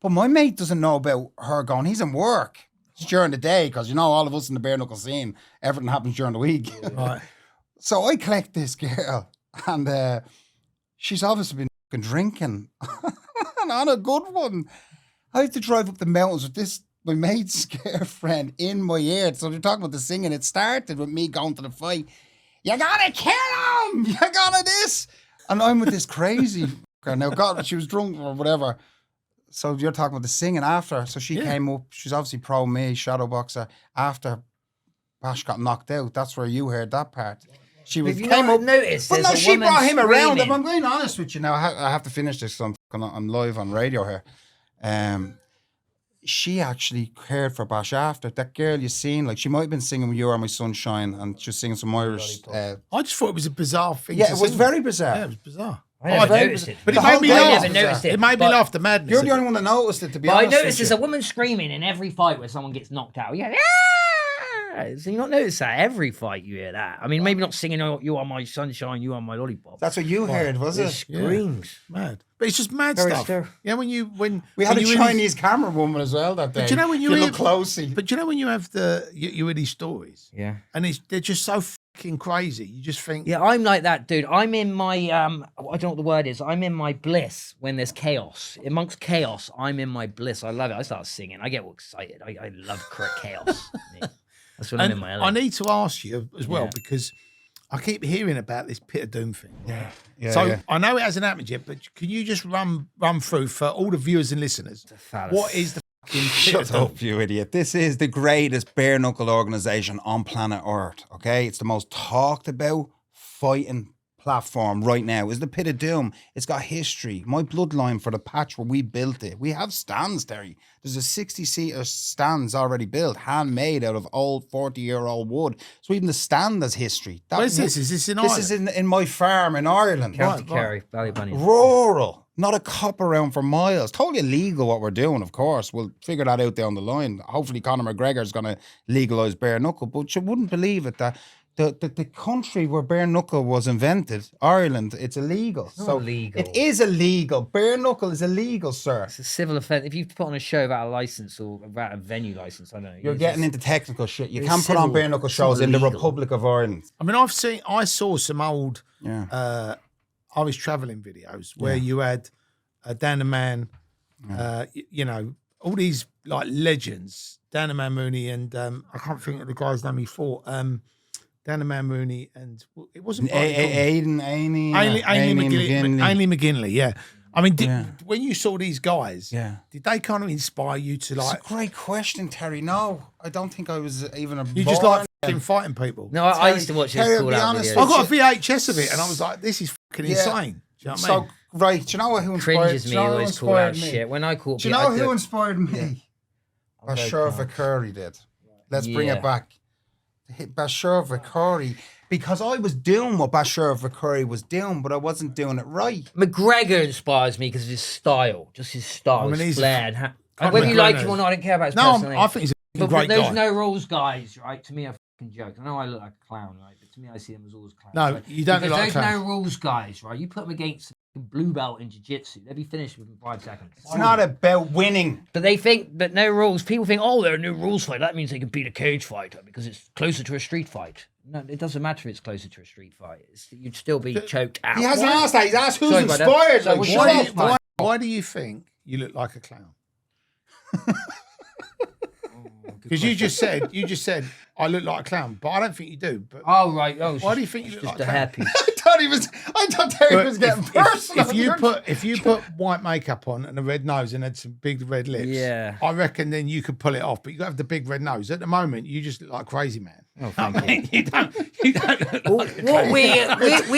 But my mate doesn't know about her going. He's in work. It's during the day, because you know all of us in the bare knuckle scene, everything happens during the week. Right. So I collect this girl, and she's obviously been fucking drinking, and on a good one. I have to drive up the mountains with my mate's girlfriend in my ear. So they're talking about the singing. It started with me going to the fight. You gotta kill him! You gotta this! And I'm with this crazy fucker. Now, God, she was drunk or whatever. So you're talking about the singing after. So she came up. She's obviously pro me, shadow boxer. After Bash got knocked out, that's where you heard that part. She was came up. Noticed, but no, she brought him around. If screaming. I'm being honest with you now, I have to finish this. So I'm live on radio here. She actually cared for Bash after. That girl you seen, like she might have been singing "You Are My Sunshine" and just singing some Irish. I just thought it was a bizarre thing. Yeah, to it was sing. very bizarre. Yeah, it was bizarre. I never noticed it. But The it made whole me thing laugh. was I never noticed it. It made me laugh. The madness. You're the only one that noticed it, to be But I honest. noticed there's a woman screaming in every fight where someone gets knocked out. Yeah, so you not notice that every fight you hear that. I mean, maybe not singing "Oh, You Are My Sunshine, You Are My Lollipop." That's what you heard, was It it? screams. Mad. But it's just mad Very stuff. stir. Yeah, when We had when a you Chinese camera woman as well that day. But you know when you look closely. But you know when you have you hear these stories, Yeah. and they're just so fucking crazy. You just think, Yeah, I'm like that, dude. I'm in my I don't know what the word is. I'm in my bliss when there's chaos. Amongst chaos, I'm in my bliss. I love it. I start singing. I get all excited. I love correct chaos. That's when I'm in my I element. need to ask you as well Yeah. because I keep hearing about this pit of doom thing. Yeah. So I know it hasn't happened yet, but can you just run through for all the viewers and listeners what is the fucking pit of Shut doom? up, you idiot. This is the greatest bare knuckle organisation on planet Earth, okay? It's the most talked about fighting platform right now. Is the Pit of Doom. It's got history. My bloodline for the patch where we built it. We have stands, Terry. There's a 60-seater stands already built, handmade out of old 40-year-old wood. So even the stand has history. Where's this? Is this in This Ireland? is in my farm in Ireland. County Kerry, Ballybunny. Rural. Not a cop around for miles. Totally illegal what we're doing, of course. We'll figure that out down the line. Hopefully Conor McGregor's going to legalise bare knuckle. But you wouldn't believe it that the country where bare knuckle was invented, Ireland, it's illegal. not So illegal. it is illegal. Bare knuckle is illegal, sir. It's a civil offence. If you put on a show without a license or without a venue license, I don't know. You're getting into technical shit. You it's can't put on civil. bare knuckle It's shows in the illegal. Republic of Ireland. I mean, I saw some old Irish travelling videos where you had Dan the Man, you know, all these like legends, Dan the Man Mooney and I can't think of the guy's name he fought. Dan the Man Mooney and it wasn't Ainley McGinley, yeah. I mean, when you saw these guys, did they kind of inspire you to like? It's a great question, Terry. No, I don't think I was even a. You just like fucking fighting people. No, I used to watch Terry, his to call be out honest, videos. I got a VHS of it, and I was like, "This is fucking insane." Do you know what I mean? Right, do you know who inspired Cringes me always call out shit. When I caught do you know who inspired me? Bashir Vakuri did. Let's bring it back. Bashir Vakuri. Because I was doing what Bashir Vakuri was doing, but I wasn't doing it right. McGregor inspires me because of his style. Just his style, his flair. And whether you like him or not, I don't care about his personality. I think he's a great guy. Those no rules guys, right, to me are fucking jokes. I know I look like a clown, right, but to me I see them as always clowns. No, right? you don't look like a those clown. no rules guys, right, you put them against a blue belt in jiu-jitsu, they'll be finished within 5 seconds. It's not about winning. But they think that no rules, people think, oh, they're a no rules fight. That means they can beat a cage fighter because it's closer to a street fight. No, it doesn't matter if it's closer to a street fight. You'd still be choked out. He hasn't asked that. He's asked who's inspired. Why do you think you look like a clown? Because you just said I look like a clown, but I don't think you do. But right. Why do you think you look just like a a clown? hairpiece? I thought Terry was getting personal. If you put white makeup on and a red nose and had some big red lips, I reckon then you could pull it off. But you got to have the big red nose. At the moment, you just look like a crazy man. Oh, thank you. You don't look like What we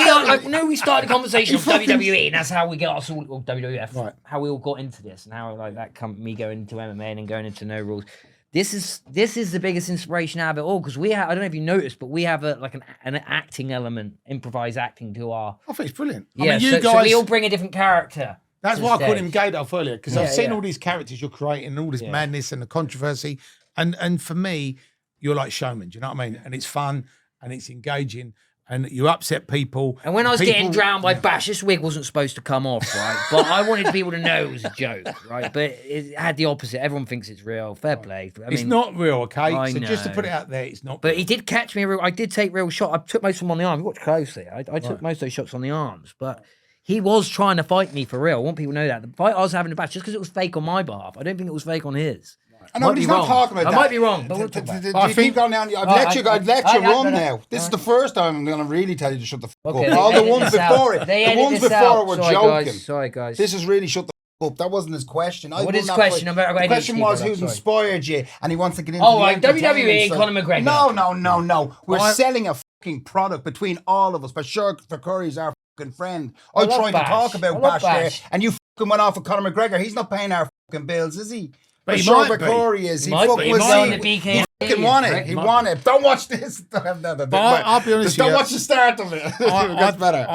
are like. No, we started a conversation with WWE, and that's how we get us all or WWF. Right. How we all got into this, and how like that me going into MMA and then going into no rules. This is the biggest inspiration out of it all because we have. I don't know if you noticed, but we have an acting element, improvised acting to our. I think it's brilliant. Yeah, I mean, you so, guys. so we all bring a different character. That's why I called him Gaydolf earlier because I've seen yeah. all these characters you're creating, and all this madness and the controversy, and for me, you're like showman. Do you know what I mean? And it's fun and it's engaging. And you upset people. And when I was getting drowned by Bash, this wig wasn't supposed to come off, right? But I wanted people to know it was a joke, right? But it had the opposite. Everyone thinks it's real. Fair play. It's not real, okay? I So just to know. put it out there, it's not. But real. he did catch me. I did take real shot. I took most of them on the arm. You watch closely. I took most of those shots on the arms. But he was trying to fight me for real. I want people to know that. The fight I was having to Bash, just because it was fake on my behalf. I don't think it was fake on his. I know, but he's not talking about that. I might be wrong, but we'll talk about it. I think going down. I've let you run now. This is the first time I'm going to really tell you to shut the fuck up. All the ones before it, the ones before were joking. Sorry, guys. This is really shut the fuck up. That wasn't his question. What is his question? The question was who's inspired you, and he wants to get into. Oh, right, WWE and Conor McGregor. No. We're selling a fucking product between all of us. Bashir Vakuri's our fucking friend. I tried to talk about Bash there, and you fucking went off with Conor McGregor. He's not paying our fucking bills, is he? But Bashir Vakuri is. He fucking won it. He won it. Don't watch this. I'll be honest with you. Don't watch the start of it. It gets better.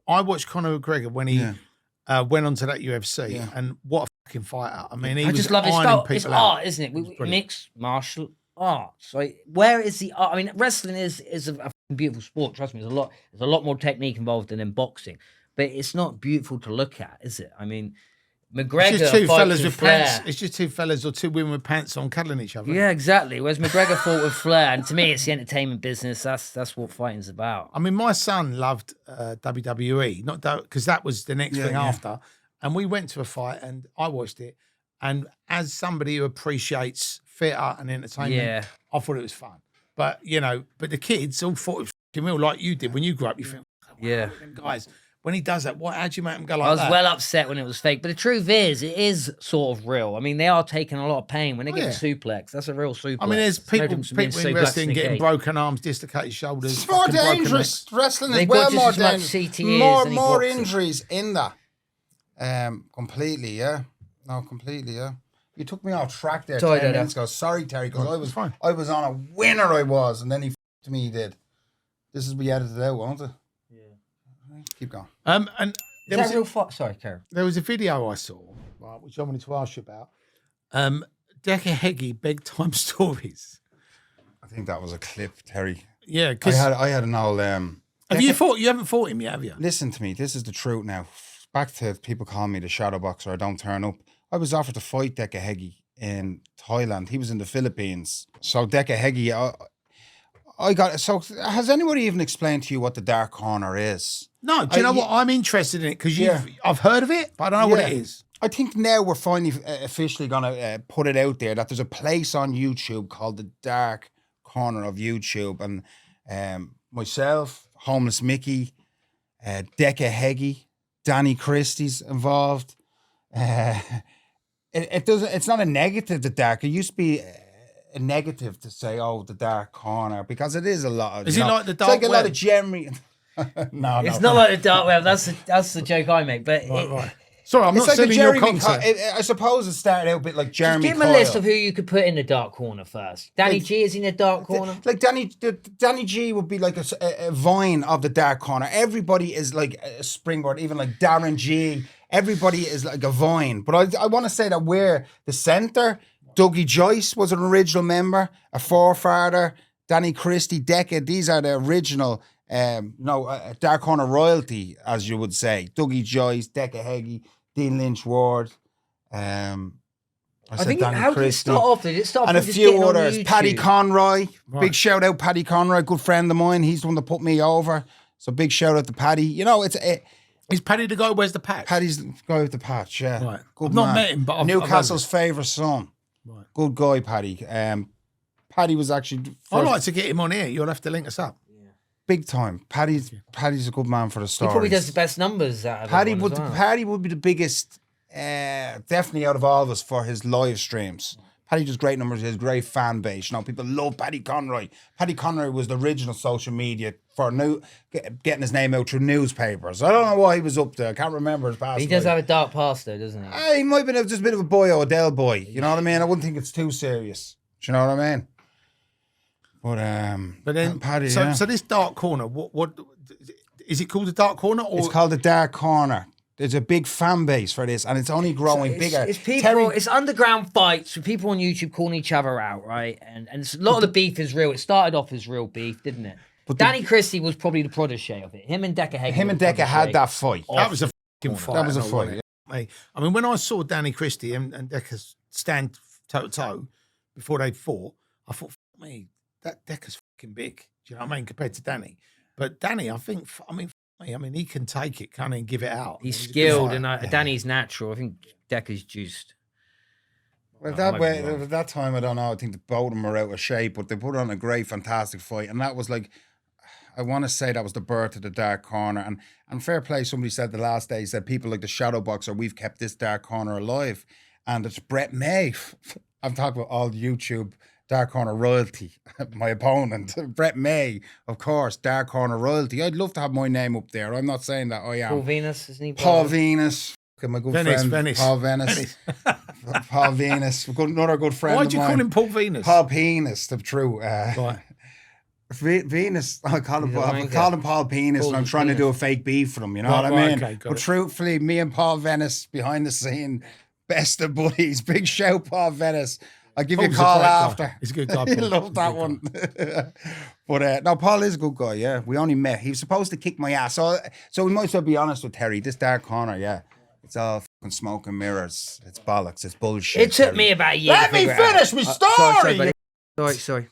I watched Conor McGregor when he went on to that UFC, and what a fucking fighter. I mean, I just love his style. It's art, isn't it? We mix martial arts. Right? Where is the art? I mean, wrestling is a fucking beautiful sport. Trust me, there's a lot more technique involved than in boxing, but it's not beautiful to look at, is it? I mean, McGregor it's just two fellas with flair. pants. It's just two fellas or two women with pants on cuddling each other. Yeah, exactly. Whereas McGregor fought with flair, and to me, it's the entertainment business. That's what fighting's about. I mean, my son loved WWE, not because that was the next thing after. And we went to a fight, and I watched it. And as somebody who appreciates theatre and entertainment, I thought it was fun. But but the kids all thought it was fucking real, like you did when you grew up. You think, guys. When he does that, how do you make him go like that? I was well upset when it was fake. But the truth is, it is sort of real. I mean, they are taking a lot of pain when they get a suplex. That's a real suplex. I mean, there's people in wrestling getting broken arms, dislocated shoulders. It's more dangerous. Wrestling is well more dangerous. More injuries in that. Completely, yeah. No, completely, yeah. You took me off track there 10 minutes ago. Sorry, Terry, because I was on a winner, and then he f***ed me, he did. This is be edited out, won't it? Keep going. And there was real sorry, Karen. There was a video I saw, right, which I wanted to ask you about. Decker Heggie, Big Time Stories. I think that was a clip, Terry. Yeah, I because had an old. have you fought? You haven't fought him yet, have you? Listen to me. This is the truth now. Back to people calling me the shadow boxer. I don't turn up. I was offered to fight Deka Hegi in Thailand. He was in the Philippines. So Deka Hegi, I got. So has anybody even explained to you what the dark corner is? No. Do you know what? I'm interested in it because I've heard of it, but I don't know what it is. I think now we're finally officially going to put it out there that there's a place on YouTube called the Dark Corner of YouTube, and myself, Homeless Micky, Deka Hegi, Danny Christie's involved. It doesn't. It's not a negative. The dark. It used to be a negative to say, "Oh, the dark corner," because it is a lot. Of, Is it like the dark It's like web? a lot of Jeremy. No, It's not like the dark web. That's the joke I make. But Right. Sorry, I'm It's not like a selling your Jeremy. concept. I suppose it started out a bit like Jeremy. just give him a Kyle. list of who you could put in the dark corner first. Danny G is in the dark corner. Like Danny G would be like a vine of the dark corner. Everybody is like a springboard, even like Darren G. Everybody is like a vine. But I want to say that we're the centre. Dougie Joyce was an original member, a forefather. Danny Christie, Deka. These are the original, dark corner royalty, as you would say. Dougie Joyce, Deka Hegi, Dean Lynch Ward. I think Danny how did it Christie. start off? Did it start And a with just few getting on others. YouTube? Paddy Conroy. Right. Big shout out, Paddy Conroy, good friend of mine. He's the one that put me over. So big shout out to Paddy. You know, Is Paddy the guy who wears the patch? Paddy's the guy with the patch, yeah. Right. Good I've not man. met him, but I've Newcastle's favourite son. Right. Good guy, Paddy. Paddy was actually I'd like to get him on here. You'll have to link us up. big time. Paddy's a good man for the He story. probably does the best numbers out of Paddy everyone would as well. Paddy would be the biggest, definitely out of all of us for his live streams. Paddy does great numbers. He has great fan base. You know, people love Paddy Conroy. Paddy Conroy was the original social media for getting his name out through newspapers. I don't know why he was up there. I can't remember his past. He does life. have a dark past though, doesn't he? He might have been just a bit of a boy or a Dell boy. You know what I mean? I wouldn't think it's too serious. Do you know what I mean? But then, Paddy, so, yeah. so this dark corner, what is it called? The dark corner, or It's called the Dark Corner. There's a big fan base for this, and it's only growing bigger. It's people. Terry- It's underground fights with people on YouTube calling each other out, right? And a lot of the beef is real. It started off as real beef, didn't it? But Danny Christie was probably the protege of it. Him and Deka Hegi. Him and were the Deka had protege. that fight. that was a fucking fight. That was a I know, wasn't fight. it? Mate, I mean, when I saw Danny Christie and Decca stand toe to toe before they fought, I thought, fuck me, that Decca's fucking big. Do you know what I mean? Compared to Danny, but Danny, I mean, he can take it, can't he, and give it out. He's I mean, skilled, a and Danny's natural. I think Decca's juiced. Well, I might be wrong. at that time, I don't know. I think the both of them were out of shape, but they put on a great, fantastic fight, and that was like, I want to say that was the birth of the Dark Corner. And fair play, somebody said the last day, he said people like the Shadow Boxer, we've kept this Dark Corner alive, and it's Brett May. I'm talking about all YouTube Dark Corner royalty. My opponent, Brett May, of course, Dark Corner royalty. I'd love to have my name up there. I'm not saying that I am. Paul Venis, isn't he? Paul Venis. My good friend, Venis. Paul Venis. Paul Venis. Another good friend Why'd of you mine. call him Paul Venus? Paul Penis, the true. Right. Venus, I call him He's a Paul, wanker. call him Paul Penis, and I'm Paul trying to do a Penis. fake beef for him, you know Right, what I right, mean? okay, got But it. truthfully, me and Paul Venis behind the scene, best of buddies. Big shout, Paul Venis. I'll give you a Paul's call great guy. after. He's a good guy, You Paul. love He's a that good one. But no, Paul is a good guy, yeah. We only met. He was supposed to kick my ass. So we might as well be honest with Terry. This Dark Corner, yeah. It's all fucking smoke and mirrors. It's bollocks. It's bullshit. It took Terry. me about a year. Let to me figure it out. finish my Sorry, story. buddy. Sorry.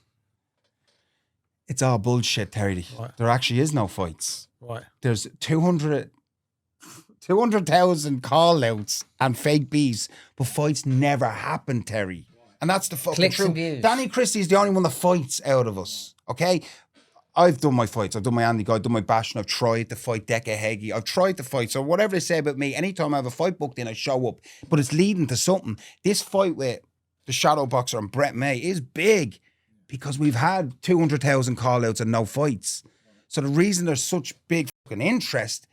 It's all bullshit, Terry. Right. There actually is no fights. Right. There's 200,000 call outs and fake beefs, but fights never happen, Terry. And that's the fucking Clicks and truth. views. Danny Christie's the only one that fights out of us, okay? I've done my fights. I've done my Andy Guy, I've done my bashing. I've tried to fight Deka Hegi. I've tried to fight. So whatever they say about me, anytime I have a fight booked in, I show up. But it's leading to something. This fight with the Shadow Boxer and Brett May is big because we've had 200,000 call-outs and no fights. So the reason there's such big fucking interest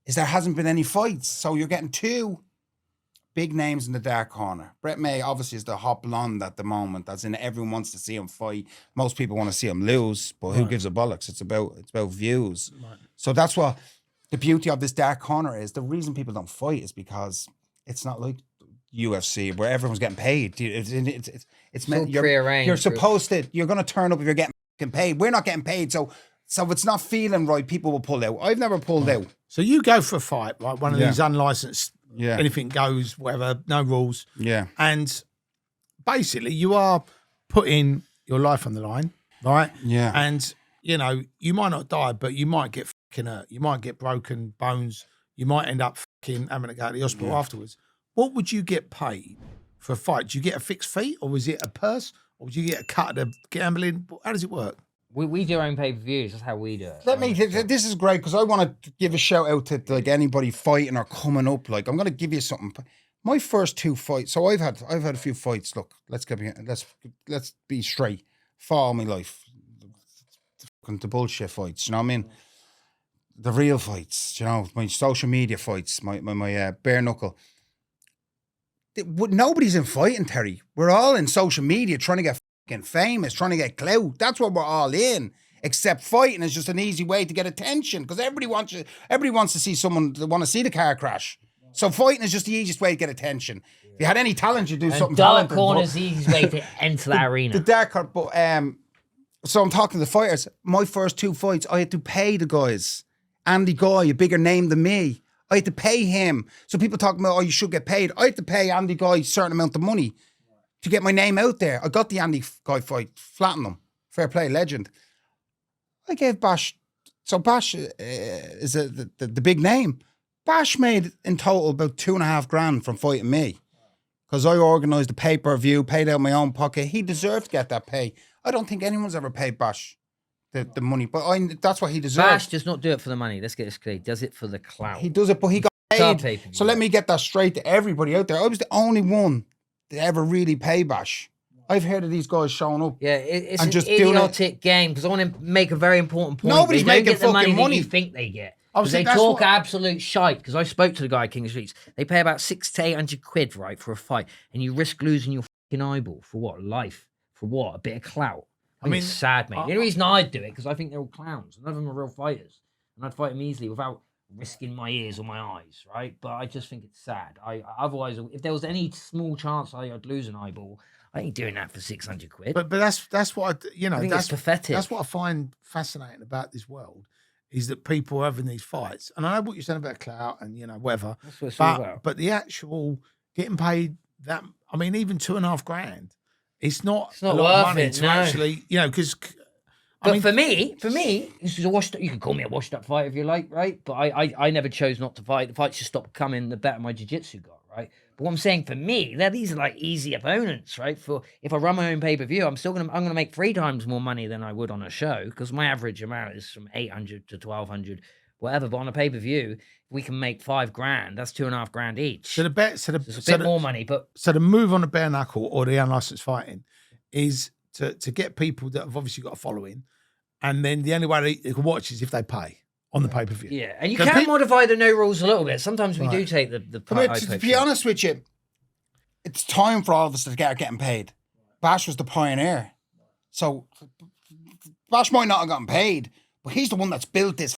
is there hasn't been any fights. So you're getting two big names in the Dark Corner. Brett May obviously is the hot blonde at the moment. As in, everyone wants to see him fight. Most people want to see him lose, but who gives a bollocks? It's about views. Right. So that's what the beauty of this Dark Corner is. The reason people don't fight is because it's not like UFC where everyone's getting paid. It's meant all prearranged. you're supposed to. You're going to turn up if you're getting getting paid. We're not getting paid. So if it's not feeling right, people will pull out. I've never pulled out. So you go for a fight, like one of these unlicensed, anything goes, whatever, no rules. Yeah. And basically you are putting your life on the line, right? Yeah. And, you know, you might not die, but you might get fucking hurt. You might get broken bones. You might end up fucking having to go to the hospital afterwards. What would you get paid for a fight? Do you get a fixed fee, or is it a purse, or would you get a cut of the gambling? How does it work? We do our own pay-per-views. That's how we do it. This is great because I want to give a shout out to like anybody fighting or coming up. Like, I'm going to give you something. My first 2 fights. So I've had a few fights. Look, let's be straight. For all my life, the bullshit fights. You know what I mean? The real fights. You know, my social media fights. My bare knuckle. Nobody's in fighting, Terry. We're all in social media trying to get fucking famous, trying to get clout. That's what we're all in. Except fighting is just an easy way to get attention because everybody wants to see someone. They want to see the car crash. So fighting is just the easiest way to get attention. If you had any talent, you'd do something. Dark corner is the easiest way to enter that arena. The dark corner, but so I'm talking to the fighters. My first 2 fights, I had to pay the guys. Andy Guy, a bigger name than me. I had to pay him. So people talking about, you should get paid. I had to pay Andy Guy a certain amount of money to get my name out there. I got the Andy Guy fight, flattened him. Fair play, legend. I gave Bash, so Bash is the big name. Bash made in total about 2.5 grand from fighting me. Because I organised the pay-per-view, paid out my own pocket. He deserved to get that pay. I don't think anyone's ever paid Bash the money, but that's what he deserves. Bash does not do it for the money. Let's get this clear. He does it for the clout. He does it, but he got paid. So let me get that straight to everybody out there. I was the only one to ever really pay Bash. I've heard of these guys showing up. Yeah, it's and an just idiotic game because I want to make a very important point. Nobody's they don't making get the money fucking money. that you think they get. Oh, They talk absolute shite because I spoke to the guy at King of Streets. They pay about 600 to 800 quid, right, for a fight, and you risk losing your fucking eyeball for what? Life? For what? A bit of clout? I mean, it's sad, mate. The only reason I'd do it because I think they're all clowns. None of them are real fighters, and I'd fight them easily without risking my ears or my eyes, right? But I just think it's sad. Otherwise, if there was any small chance I'd lose an eyeball, I ain't doing that for 600 quid. But that's what I think that's pathetic. That's what I find fascinating about this world. Is that people are having these fights, and I know what you're saying about clout and whatever. That's what it's all about. But the actual getting paid that, I mean, even 2.5 grand, it's not a lot of money to actually, because. But for me, this is a washed up. You can call me a washed up fighter if you like, right? But I never chose not to fight. The fights just stopped coming the better my jiu-jitsu got, right? But what I'm saying for me, these are like easy opponents, right? For if I run my own pay-per-view, I'm gonna make 3 times more money than I would on a show because my average amount is from 800 to 1,200, whatever. But on a pay-per-view, we can make 5 grand. That's 2.5 grand each. So it's a bit more money, but so the move on the bare knuckle or the unlicensed fighting is to get people that have obviously got a following, and then the only way they can watch is if they pay. On the pay-per-view. Yeah, and you can modify the no rules a little bit. Sometimes we do take the to be honest with you, it's time for all of us to get getting paid. Bash was the pioneer. So Bash might not have gotten paid, but he's the one that's built this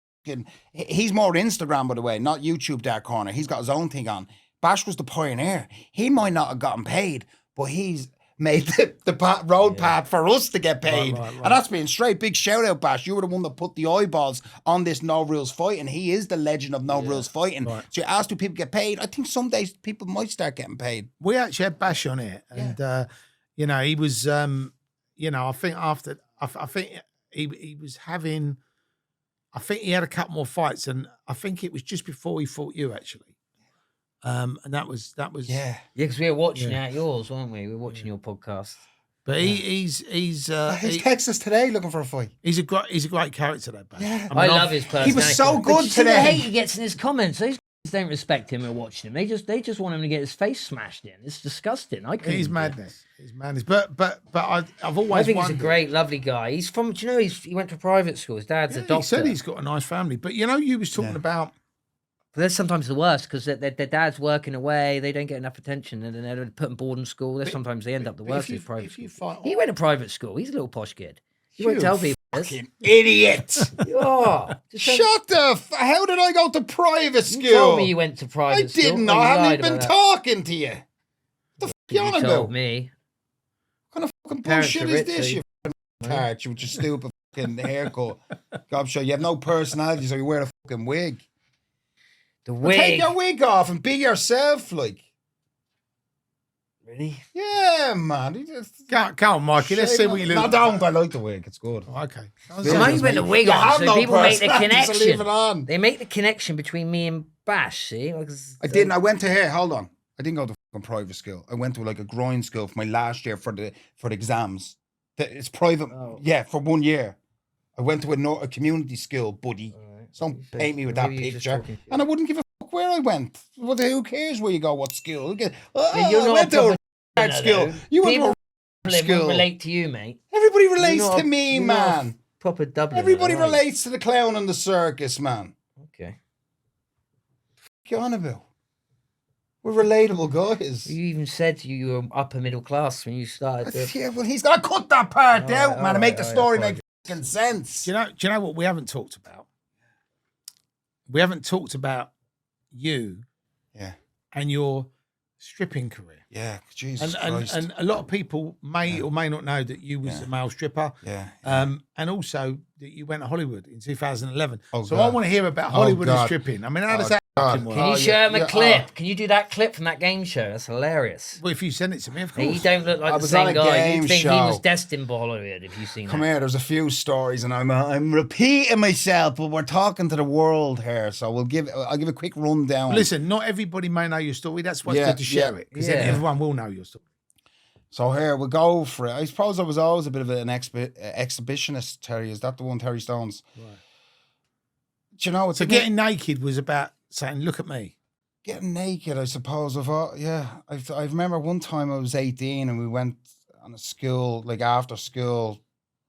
he's more Instagram, by the way, not YouTube Dark Corner. He's got his own thing on. Bash was the pioneer. He might not have gotten paid, but he's made the road path for us to get paid. Right. And that's being straight. Big shout out, Bash. You were the one that put the eyeballs on this no rules fight, and he is the legend of no rules fighting. Right. So you asked, do people get paid? I think some days people might start getting paid. We actually had Bash on it, and he was, I think after, I think he was having, I think he had a couple more fights, and I think it was just before he fought you actually. And that was because we were watching out yours, weren't we? We were watching your podcast. But he's Texas today looking for a fight. He's a great character, that Bash. Yeah. I love his personality. He was so good but today. The hate he gets in his comments. Those guys don't respect him or watching him. They just want him to get his face smashed in. It's disgusting. He's madness. He's madness. But I've always. I think wondered. He's a great, lovely guy. He's from. Do you know he went to private school. His dad's a doctor. He said he's got a nice family. But you was talking about. But that's sometimes the worst because their dad's working away, they don't get enough attention, and then they're put in boarding school. Sometimes they end up the worst in private school. He went to private school. He's a little posh kid. He won't tell people this. Fucking idiot! How did I go to private school? You told me you went to private school. I didn't. I haven't even been talking to you. What the fuck you on about? You told me. What kind of fucking bullshit is this? You tart, you with your stupid fucking haircut. God, sure, you have no personality, so you wear a fucking wig. The Well, wig. take your wig off and be yourself, like. Really? Yeah, man. You just Go on, Mikey. Let's see what you look No, like. don't. I like the wig. It's good. Oh, okay. I'm only putting the wig You on have so no people make the personality, so leave connection. it on. They make the connection between me and Bash, see? I didn't. I went to here. Hold on. I didn't go to fucking private school. I went to like a grind school for my last year for the exams. It's private. Oh. Yeah, for 1 year. I went to a community school, buddy. Alright. So don't paint me with that Maybe you're just picture. talking shit. And I wouldn't give a fuck where I went. Well, who cares where you go? What school? Yeah, you're I not went a to proper a art school. though. You went People to a school. relate to you, mate. Everybody You're relates not to a- me, you're not a man. Proper Dublin. Everybody relates to the clown and the circus, man. Okay. What are you on about? We're relatable guys. You even said you were upper middle class when you started. Yeah, well, he's got to cut that part All out, right, man, and make the all right, story all make fucking sense. Do you know what we haven't talked about? We haven't talked about you Yeah, and your stripping career. yeah, Jesus Christ. And a lot of people may or may not know that you was Yeah. a male stripper. yeah. And also that you went to Hollywood in 2011. Oh, so God. I want to hear about Hollywood and God. stripping. I mean, how does Oh, that God. fucking work? Can you Oh, show yeah, him a yeah, clip? oh. Can you do that clip from that game show? That's hilarious. Well, if you send it to me, of Hey, course. you don't look like I the was on same a guy. game You'd think he show. was destined for Hollywood if you've seen Come that. here, there's a few stories, and I'm repeating myself, but we're talking to the world here, so I'll give a quick rundown. Listen, not everybody may know your story. That's why it's Yeah, good to share yeah, it, because then yeah. everyone will know your story. So here we'll go for it. I suppose I was always a bit of an exhibitionist, Terry. Is that the one, Terry Stones? Right. Do you know, it's So a getting naked was about saying, "Look at me." getting naked, I suppose. I remember one time I was 18 and we went on a school, like after school,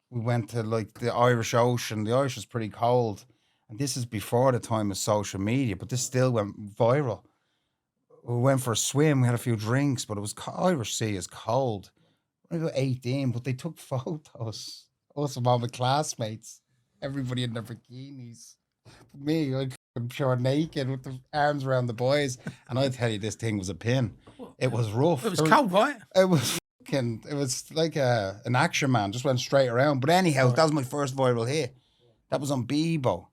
we went to like the Irish Ocean. The Irish was pretty cold. And this is before the time of social media, but this still went viral. We went for a swim, we had a few drinks, but it was Irish Sea is cold. I was about 18, but they took photos. Us and all my classmates, everybody in their bikinis. Me, I'm pure naked with the arms around the boys. And I tell you, this thing was a pin. It was rough. It was cold, right? It was like an action man, just went straight around. But anyhow, that was my first viral hit. That was on Bebo.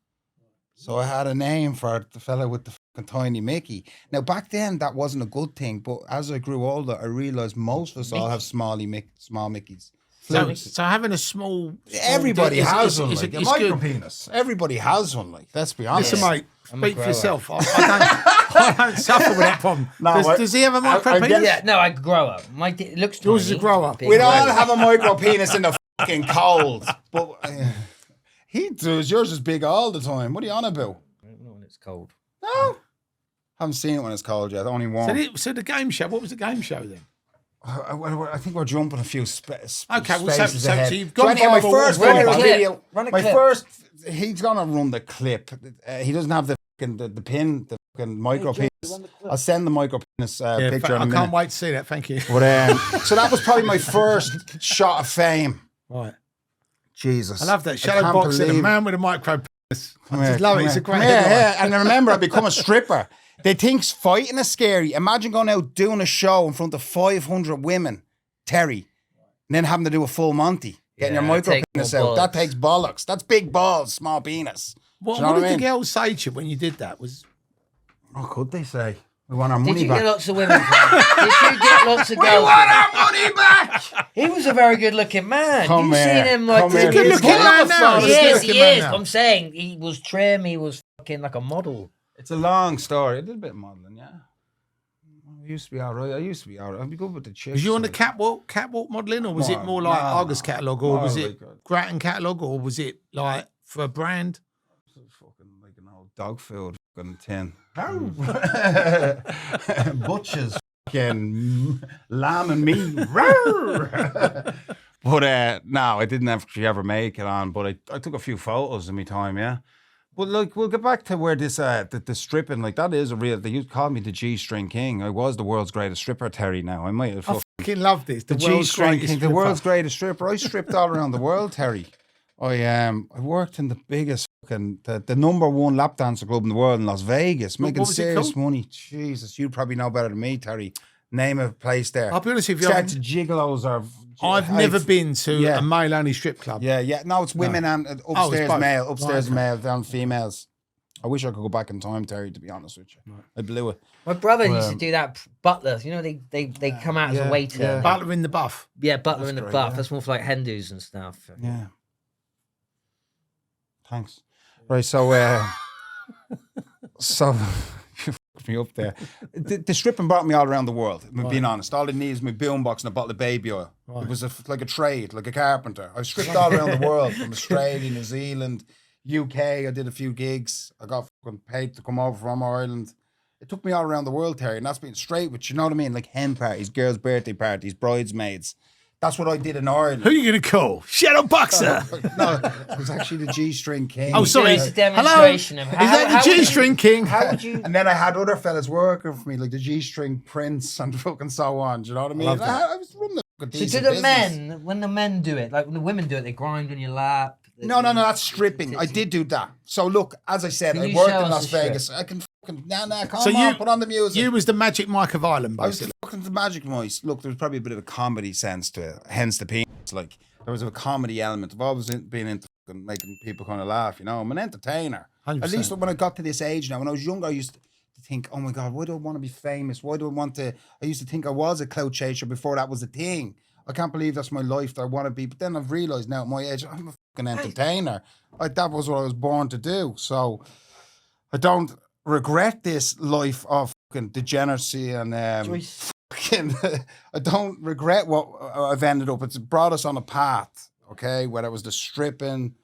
So I had a name for the fella with the fucking tiny Mickey. Now back then that wasn't a good thing, but as I grew older, I realised most of us all have small Mickeys. So having a small Everybody dick has is- one, is- like a is micro good. penis. Everybody has one, like, let's be honest. Listen, mate, I'm a speak for grower. yourself. I don't suffer with that problem. No, Does he have a micro I penis? get- Yeah, no, I grow up. It looks tiny. Yours is a grow up. Big We'd all grow. have a micro penis in the fucking cold. But he does. Yours is big all the time. What are you on about? Not when it's cold. No. Haven't seen it when it's cold yet. Only one. So the game show, what was the game show then? I think we're jumping a few Okay, well, spaces so ahead. you've gone anyhow, my viral. first Run a viral clip. video. Run a My clip. first. He's gonna run the clip. He doesn't have the pin, the fucking micro penis. I'll send the micro penis picture in a I minute. can't wait to see that. Thank you. But so that was probably my first shot of fame. Right. Jesus, I love that. I Shadow can't boxing, a believe- man with a micro penis. I Come here, just love come it. It's here. a great Yeah, headline. yeah. And I remember I become a stripper. They think fighting is scary. Imagine going out doing a show in front of 500 women, Terry, and then having to do a full Monty, getting Yeah, your micro that takes penis more out. That bollocks. takes bollocks. That's big balls, small penis. What, Do you know what what I did the mean? girls say to you when you did that? What could they say? We want our Did money you back. get lots of women? Did you get lots of girls? our money back. He was a very good-looking man. Come You've here. seen him like Come he's here. a He's a good-looking man now. He He's a is. good-looking He man is. now. I'm saying he was trim. He was fucking like a model. It's a long story. I did a bit of modelling, yeah. I used to be all right. I'd be good with the chicks. Was you on the like- catwalk modelling, or was it more No, like no, Argus no. catalogue, or More was like it a- Grattan catalogue, or was it like for a brand? Fucking like an old dog food fucking tin. Butchers fucking lamb and meat. But no, I didn't actually ever make it on, but I took a few photos in my time, yeah. But like, we'll get back to where this the stripping, like, that is a real. They used to call me the G-string king. I was the world's greatest stripper, Terry. Now I might have I fucking love this. The, the world's G-string greatest king, the stripper. world's greatest stripper. I stripped all around the world, Terry. I worked in the biggest fucking the number one lap dancer club in the world in Las Vegas, making was it serious called? money. Jesus, you probably know better than me, Terry. Name a place there. I'll be honest with you. Start to gigolos or. I've never been to a male-only strip club. Yeah. No, it's women and upstairs both. male, upstairs male, down females. I wish I could go back in time, Terry. To be honest with you, I blew it. My brother used to do that. Butler, you know, they come out as a waiter. Yeah. Butler in the buff. Yeah, butler in the great, buff. yeah. That's more for like Hindus and stuff. Yeah. Thanks. Right, so you fucked me up there. The stripping brought me all around the world. I'm being honest. All it needs is my boombox and a bottle of baby oil. Right. It was like a trade, like a carpenter. I stripped all around the world, from Australia, New Zealand, UK. I did a few gigs. I got fucking paid to come over from Ireland. It took me all around the world, Terry, and that's being straight with, you know what I mean? Like hen parties, girls' birthday parties, bridesmaids. That's what I did in Ireland. Who are you going to call? Shadow Boxer. No, it was actually the G-string king. Oh, sorry. It's a demonstration of Is that the G-string king? How would you? And then I had other fellas working for me, like the G-string prince and fucking so on. Do you know what I mean? I was running a So decent do the business. men, when the men do it, like when the women do it, they grind on your lap. No, that's stripping. I did do that. So look, as I said, Can I you worked show in us Las the Vegas. I can fucking, put on the music. You was the Magic Mike of Ireland, I was basically. fucking the magic noise. Look, there was probably a bit of a comedy sense to it, hence the penis. Like, there was a comedy element. I've always been into fucking making people kind of laugh, you know. I'm an entertainer. 100%. At least when I got to this age now, when I was younger, I used to think, oh my God, why do I want to be famous? Why do I want to? I used to think I was a clout chaser before that was a thing. I can't believe that's my life that I want to be. But then I've realised now at my age, I'm a fucking entertainer. That was what I was born to do. So I don't regret this life of fucking degeneracy and fucking, I don't regret what I've ended up. It's brought us on a path, okay? Whether it was the stripping,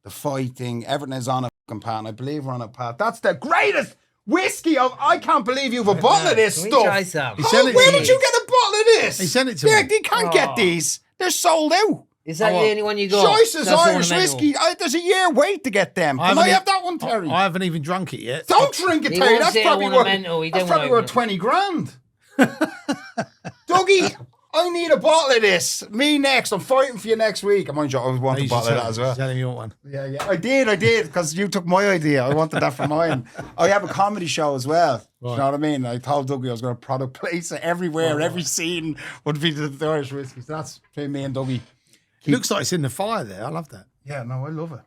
the fighting, everything is on a fucking path. And I believe we're on a path. That's the greatest whiskey of. I can't believe you have a bottle of this Can we stuff. try some? Where did you get a bottle of this? He sent it to me. You can't get these. They're sold out. Is that the only one you got? Choice's That's Irish ornamental. whiskey. There's a year wait to get them. Can I have that one, Terry? I haven't even drunk it yet. Don't drink it, He Terry. wants That's it probably ornamental. He worth, that's don't probably want worth it. 20 grand. Dougie, I need a bottle of this. Me next. I'm fighting for you next week. I want a bottle of that as well. Tell him you want one. Yeah. I did, because you took my idea. I wanted that for mine. I have a comedy show as well. Right. You know what I mean? I told Dougie I was going to product place it everywhere. Every scene would be the Irish whiskey. So that's between me and Dougie. Looks like it's in the fire there. I love that. Yeah, no, I love it.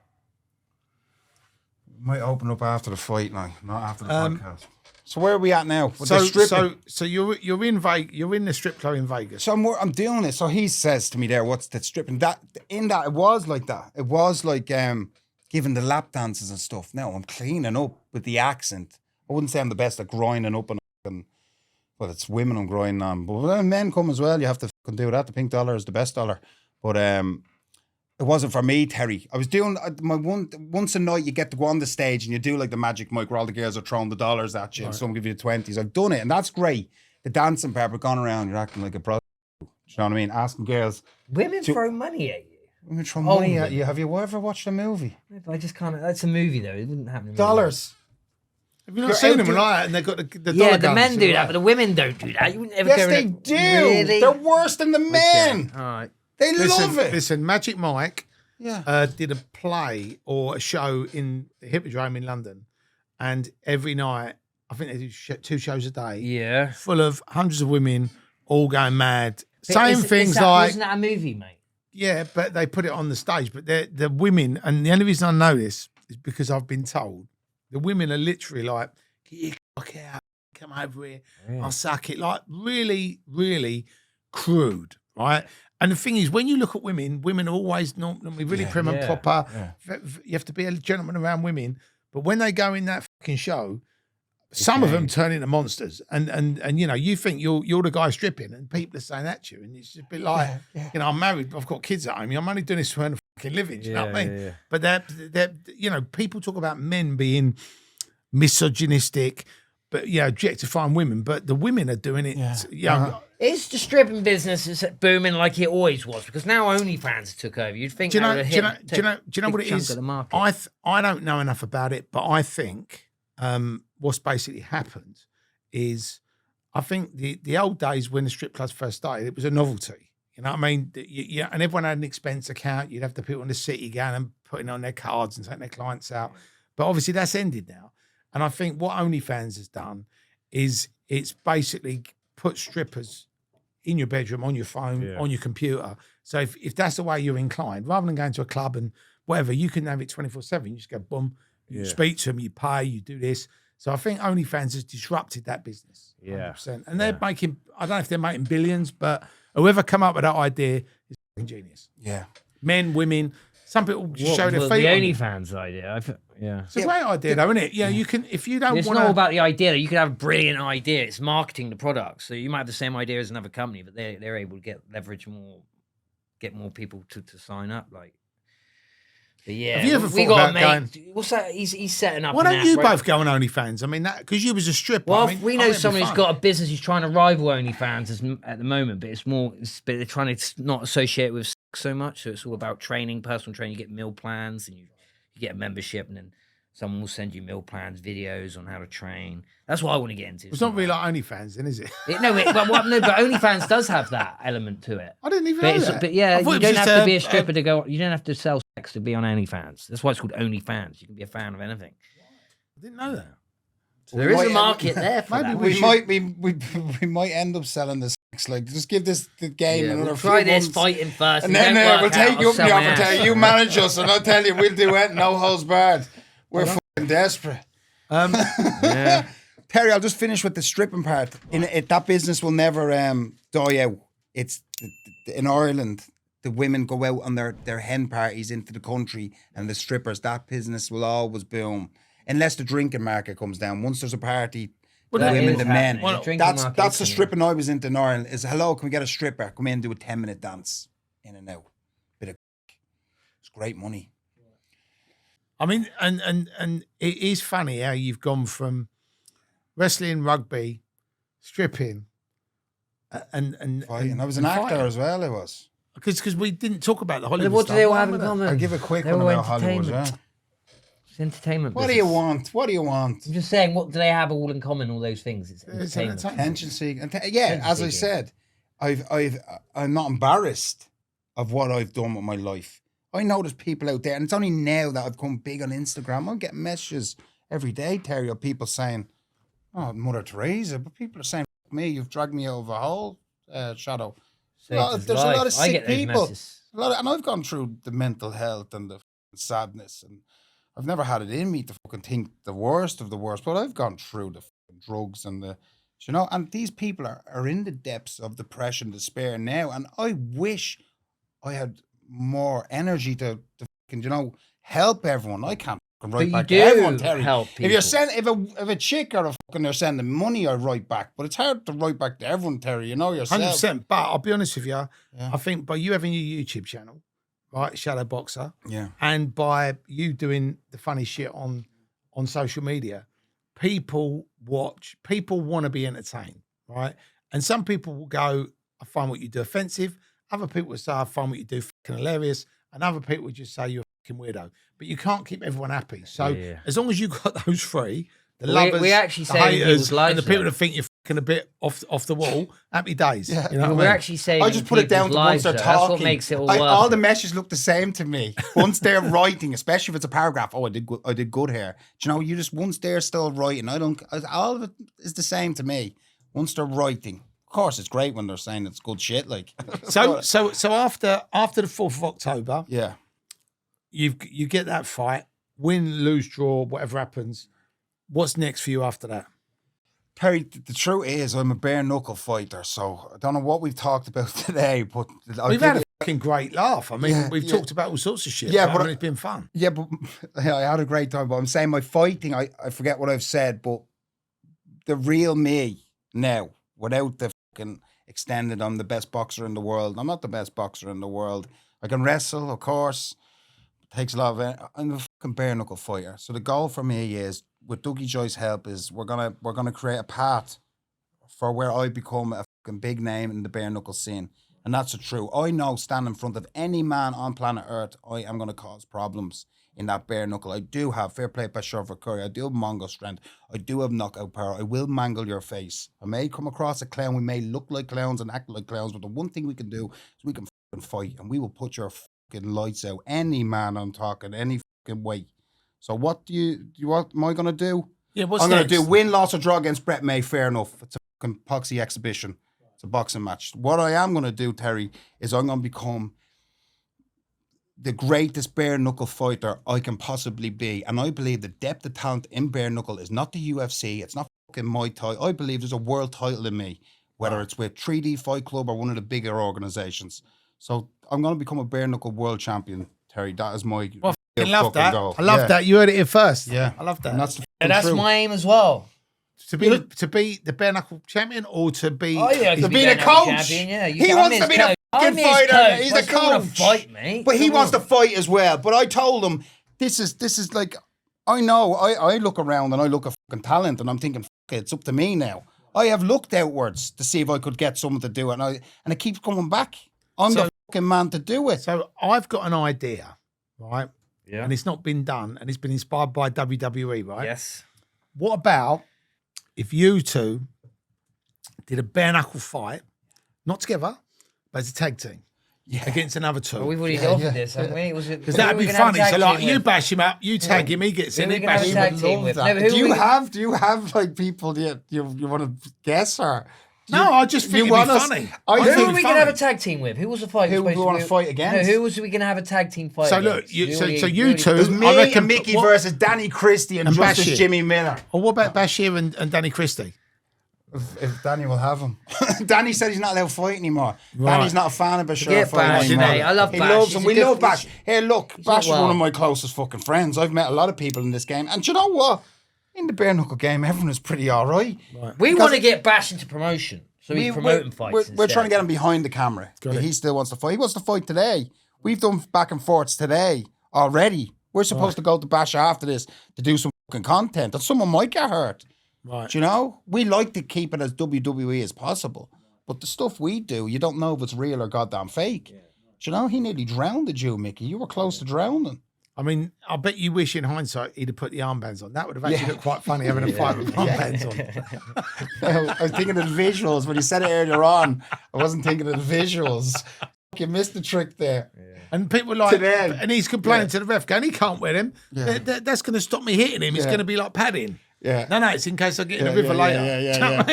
Might open up after the fight now, not after the podcast. So where are we at now? With the stripping? So you're in Vegas. You're in the strip club in Vegas. So I'm doing it. So he says to me there, "What's the stripping?" That it was like that. It was like giving the lap dances and stuff. Now I'm cleaning up with the accent. I wouldn't say I'm the best at grinding up and well, it's women I'm grinding on, but when men come as well, you have to fucking do that. The pink dollar is the best dollar. But it wasn't for me, Terry. I was doing my once a night. You get to go on the stage and you do like the Magic Mike, where all the girls are throwing the dollars at you, and some give you the 20s. I've done it, and that's great. The dancing part, but gone around, you're acting like a prostitute. You know what I mean? Asking girls. Women throw money at you. Women throw money at you. Have you ever watched a movie? I just can't. That's a movie though. It wouldn't happen. In real Dollars. Have you not seen them like that? And they've got the dollar Yeah, the guns men and do all that, but the women don't do that. You wouldn't ever Yes, go. they do. Really? They're worse than the men. All right. They love it. Listen, Magic Mike Yeah. did a play or a show in the Hippodrome in London, and every night, I think they do 2 shows a day, Yeah. full of hundreds of women all going mad. But Saying things like, isn't that a movie, mate? yeah, but they put it on the stage. But the women, and the only reason I know this is because I've been told the women are literally like, get your cock out, come over here, I'll suck it. Like really, really crude, right? And the thing is, when you look at women are always normally really prim and proper. You have to be a gentleman around women. But when they go in that fucking show, some of them turn into monsters. And you know, you think you're the guy stripping, and people are saying that to you. And it's just a bit like, you know, I'm married, I've got kids at home. I'm only doing this to earn a fucking living. Do you know what I mean? Yeah. But they're, you know, people talk about men being misogynistic, but objectifying women. But the women are doing it. Is the stripping business booming like it always was? Because now OnlyFans took over. You'd think Do you know that would have do you know what it is? I don't know enough about it, but I think what's basically happened is I think the old days when the strip clubs first started, it was a novelty. You know what I mean? And everyone had an expense account. You'd have the people in the city going and putting on their cards and taking their clients out. But obviously that's ended now. And I think what OnlyFans has done is it's basically put strippers in your bedroom, on your phone, on your computer. So if that's the way you're inclined, rather than going to a club and whatever, you can have it 24/7. You just go boom, you speak to them, you pay, you do this. So I think OnlyFans has disrupted that business. 100%. And they're making, I don't know if they're making billions, but whoever come up with that idea is fucking genius. Yeah. Men, women, some people just show their feet. The on it. OnlyFans idea. It's a great idea, though, isn't it? Yeah, you can, if you don't It's want not all to. about the idea. You could have a brilliant idea. It's marketing the product. So you might have the same idea as another company, but they're able to get more people to sign up. Like, but yeah. Have you ever we thought got about to make. What's that? He's setting up. Why an don't app, you right? both go on OnlyFans? I mean, that because you was a stripper. Well, I mean, we know it'd be someone who's fun. got a business who's trying to rival OnlyFans at the moment, but but they're trying to not associate it with sex so much. So it's all about training, personal training. You get meal plans and you get a membership, and then someone will send you meal plans, videos on how to train. That's what I want to get into. It's not really like OnlyFans, then, is it? But OnlyFans does have that element to it. I didn't even know that. But yeah, I thought you it was don't just have to be a stripper to go. You don't have to sell sex to be on OnlyFans. That's why it's called OnlyFans. You can be a fan of anything. I didn't know that. So there is a market there for that. We might end up selling the sex. Like, just give the game another We'll few try this months, fighting first, and then we'll take you up in the offer. Tell you manage us, and I'll tell you we'll do it. No holds barred. We're fucking desperate. Yeah. Terry, I'll just finish with the stripping part. That business will never die out. It's in Ireland. The women go out on their hen parties into the country, and the strippers. That business will always boom, unless the drinking market comes down. Once there's a party, the women, the men. That's the stripping I was into in Ireland. Is hello, can we get a stripper? Come in and do a 10-minute dance, in and out. It's great money. I mean, and it is funny how you've gone from wrestling, rugby, stripping, and fighting. I was an actor as well. I was. Because we didn't talk about the Hollywood What stuff. do they all have in common? I'll give a quick They're one all about Hollywood. entertainment. Yeah. It's entertainment. What do you want? What do you want? I'm just saying, what do they have all in common? All those things. It's entertainment. Attention seeking. Yeah, as I said, I'm not embarrassed of what I've done with my life. I know there's people out there, and it's only now that I've come big on Instagram. I'm getting messages every day, Terry, of people saying, "Oh, Mother Teresa," but people are saying, "Fuck me, you've dragged me out of a hole, Shadow." There's a lot of sick people. And I've gone through the mental health and the sadness, and I've never had it in me to fucking think the worst of the worst, but I've gone through the drugs and and these people are in the depths of depression, despair now, and I wish I had more energy to fucking, help everyone. I can't fucking write back to everyone, Terry. Help people. If a chick or a fucking they're sending money, I write back, but it's hard to write back to everyone, Terry. You know yourself. 100%. But I'll be honest with you. I think by you having your YouTube channel, right, Shadow Boxer, and by you doing the funny shit on social media, people watch. People want to be entertained, right? And some people will go, "I find what you do offensive." Other people will say, "I find what you do fucking hilarious," and other people would just say you're a fucking weirdo. But you can't keep everyone happy. So as long as you've got those three, the lovers, we actually the say in people's haters, lives, and the people that think you're fucking a bit off the wall, happy days. Yeah. You know what I We're mean? actually saying I just put it down to once they're talking. That's what makes it all all worth the it. messages look the same to me. Once they're writing, especially if it's a paragraph, I did good here. Do you know, you just once they're still writing, all of it is the same to me. Once they're writing. Of course, it's great when they're saying it's good shit. Like So after the 4th of October, yeah, you get that fight, win, lose, draw, whatever happens. What's next for you after that? Terry, the truth is I'm a bare knuckle fighter, so I don't know what we've talked about today, but We've had a fucking great laugh. I mean, we've talked about all sorts of shit. Yeah, but it's been fun. Yeah, but I had a great time. But I'm saying my fighting, I forget what I've said, but the real me now, without the fucking extended, I'm the best boxer in the world. I'm not the best boxer in the world. I can wrestle, of course. It takes a lot of. I'm a fucking bare knuckle fighter. So the goal for me is, with Dougie Joy's help, is we're gonna create a path for where I become a fucking big name in the bare knuckle scene. And that's the truth. I know, standing in front of any man on planet Earth, I am going to cause problems in that bare knuckle. I do have fair play by Chauffeur Curry. I do have Mongo strength. I do have knockout power. I will mangle your face. I may come across a clown. We may look like clowns and act like clowns, but the one thing we can do is we can fucking fight, and we will put your fucking lights out. Any man I'm talking, any fucking way. So what what am I going to do? Yeah, what's I'm going next? to do win, loss, or draw against Brett May. Fair enough. It's a epoxy exhibition. It's a boxing match. What I am going to do, Terry, is I'm going to become the greatest bare knuckle fighter I can possibly be. And I believe the depth of talent in bare knuckle is not the UFC. It's not fucking Muay Thai. I believe there's a world title in me, whether it's with 3D Fight Club or one of the bigger organizations. So I'm going to become a bare knuckle world champion, Terry. That is my I love that. goal. I love that. You heard it here first. Yeah. I love that. And that's the And that's truth. my aim as well. To be the bare knuckle champion, or to be Oh yeah, To be the coach. Yeah, He wants to be the fucking fighter. He's the coach. Fight, mate. But he Come wants on. to fight as well. But I told him, this is like, I know, I look around and I look at fucking talent and I'm thinking, fuck it, it's up to me now. I have looked outwards to see if I could get someone to do it. And it keeps coming back. I'm the fucking man to do it. So I've got an idea, right? Yeah. And it's not been done, and it's been inspired by WWE, right? Yes. What about if you two did a bare knuckle fight, not together, but as a tag team against another two? Well, we've already offered this, haven't we? Because that'd be funny. So like, you bash him up, you tag him, he gets in, Who he we gonna have bashes a him. tag team with? No, but Do you have like people that you want to guess or? No, I just think it'd be funny. Who are we going to have a tag team with? Who was the fight? Who we want to fight against? No, who was we going to have a tag team fight So against? look, you two, It was me I reckon, and Micky what- versus Danny Christie and Justice Bashir. Jimmy Miller. Or what about Bashir and Danny Christie? If Danny will have him. Danny said he's not allowed to fight anymore. Right. Danny's not a fan of Bashir Forget fighting Bash, anymore. mate. I love He Bash. loves He's him. a We good- love Bash. Hey, look, Bash is not one of well. my closest fucking friends. I've met a lot of people in this game. And do you know what? In the bare knuckle game, everyone is pretty all right. We want to get Bash into promotion. So he's promoting fights. We're trying to get him behind the camera. He still wants to fight. He wants to fight today. We've done back and forths today already. We're supposed to go to Bash after this to do some fucking content. And someone might get hurt. Right. Do you know? We like to keep it as WWE as possible. But the stuff we do, you don't know if it's real or goddamn fake. Do you know? He nearly drowned you, Micky. You were close to drowning. I mean, I bet you wish in hindsight he'd have put the armbands on. That would have actually looked quite funny having a fight with armbands on. I was thinking of the visuals when you said it earlier on. I wasn't thinking of the visuals. You missed the trick there. And people like, Today. and he's complaining to the ref, going, he can't wear him. That's going to stop me hitting him. It's going to be like padding. Yeah. No, it's in case I get in the river later. Do you know what I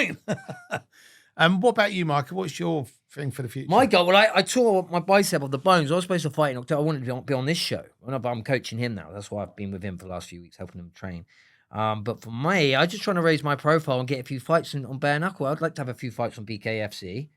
mean? What about you, Michael? What's your thing for the future? My goal, well, I tore my bicep off the bones. I was supposed to fight in October. I wanted to be on this show. But I'm coaching him now. That's why I've been with him for the last few weeks, helping him train. But for me, I'm just trying to raise my profile and get a few fights on bare knuckle. I'd like to have a few fights on BKFC.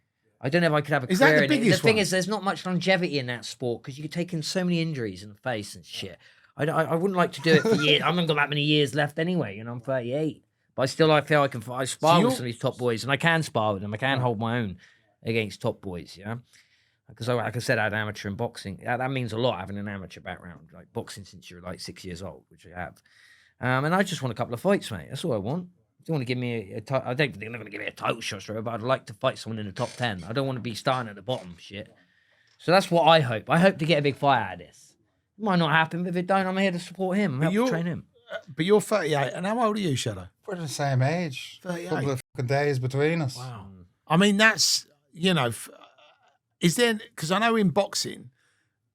I don't know if I could have a Is career that the in it. biggest The thing one? is, there's not much longevity in that sport because you could take in so many injuries in the face and shit. I wouldn't like to do it for years. I haven't got that many years left anyway, I'm 38. But I feel I can. I spar with some of these top boys, and I can spar with them. I can hold my own against top boys, Because like I said, I had amateur in boxing. That means a lot having an amateur background, like boxing since you're like 6 years old, which I have. And I just want a couple of fights, mate. That's all I want. Don't want to give me I don't think they're not going to give me a title shot straight, but I'd like to fight someone in the top 10. I don't want to be starting at the bottom, shit. So that's what I hope. I hope to get a big fight out of this. It might not happen, but if it don't, I'm here to support him. I'm here to train him. But you're 38, and how old are you, Shadow? We're the same age. 38. A couple of fucking days between us. Wow. I mean, that's, is there, because I know in boxing,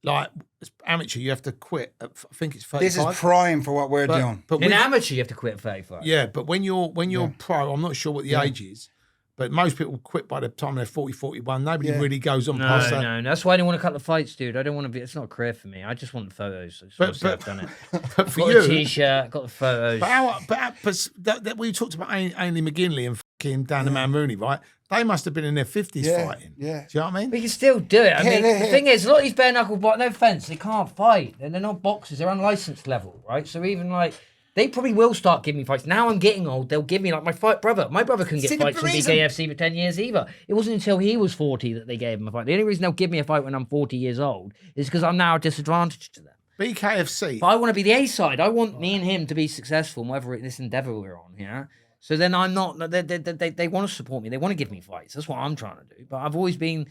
like, as amateur, you have to quit at, I think it's 35. This is prime for what we're doing. But In with- amateur, you have to quit at 35. yeah, but when you're pro, I'm not sure what the age is, but most people quit by the time they're 40, 41. Nobody really goes on past that. No. That's why I don't want to cut the fights, dude. I don't want to be. It's not a career for me. I just want the photos. I just want to say I've done it. But for Got you, a t-shirt. Got the photos. but that we talked about Ainley McGinley and fucking Dan the Man Mooney, right? They must have been in their 50s fighting. Yeah. Do you know what I mean? We can still do it. I mean, yeah. the thing is, a lot of these bare knuckle boxers, no offense, they can't fight. They're not boxers. They're unlicensed level, right? So even like, they probably will start giving me fights. Now I'm getting old. They'll give me like my brother. My brother couldn't See, get the fights from reason- BKFC for 10 years either. It wasn't until he was 40 that they gave him a fight. The only reason they'll give me a fight when I'm 40 years old is because I'm now a disadvantage to them. BKFC. But I want to be the A side. I want me and him to be successful in whatever this endeavor we're on, So then I'm not. They want to support me. They want to give me fights. That's what I'm trying to do. But I've always been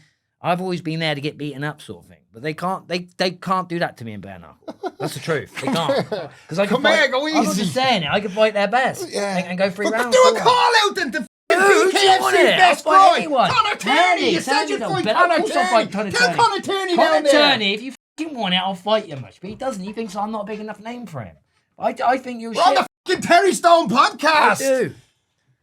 there to get beaten up, sort of thing. But they can't. They can't do that to me in bare knuckle. That's the truth. They can't. Because I can Come here, fight, go I'm not easy. just saying it. I can fight their best. And go 3 But rounds. do a four. call out then to Dude, who do you want BKFC it? best I'll fight boy. anyone. Connor Turney. You said you'd fight Connor Turney. Tell Connor Turney down Connor there. Turney, if you fucking want it, I'll fight you much. But he doesn't. He thinks I'm not a big enough name for him. I think you're We're on the fucking Terry Stone podcast. I do.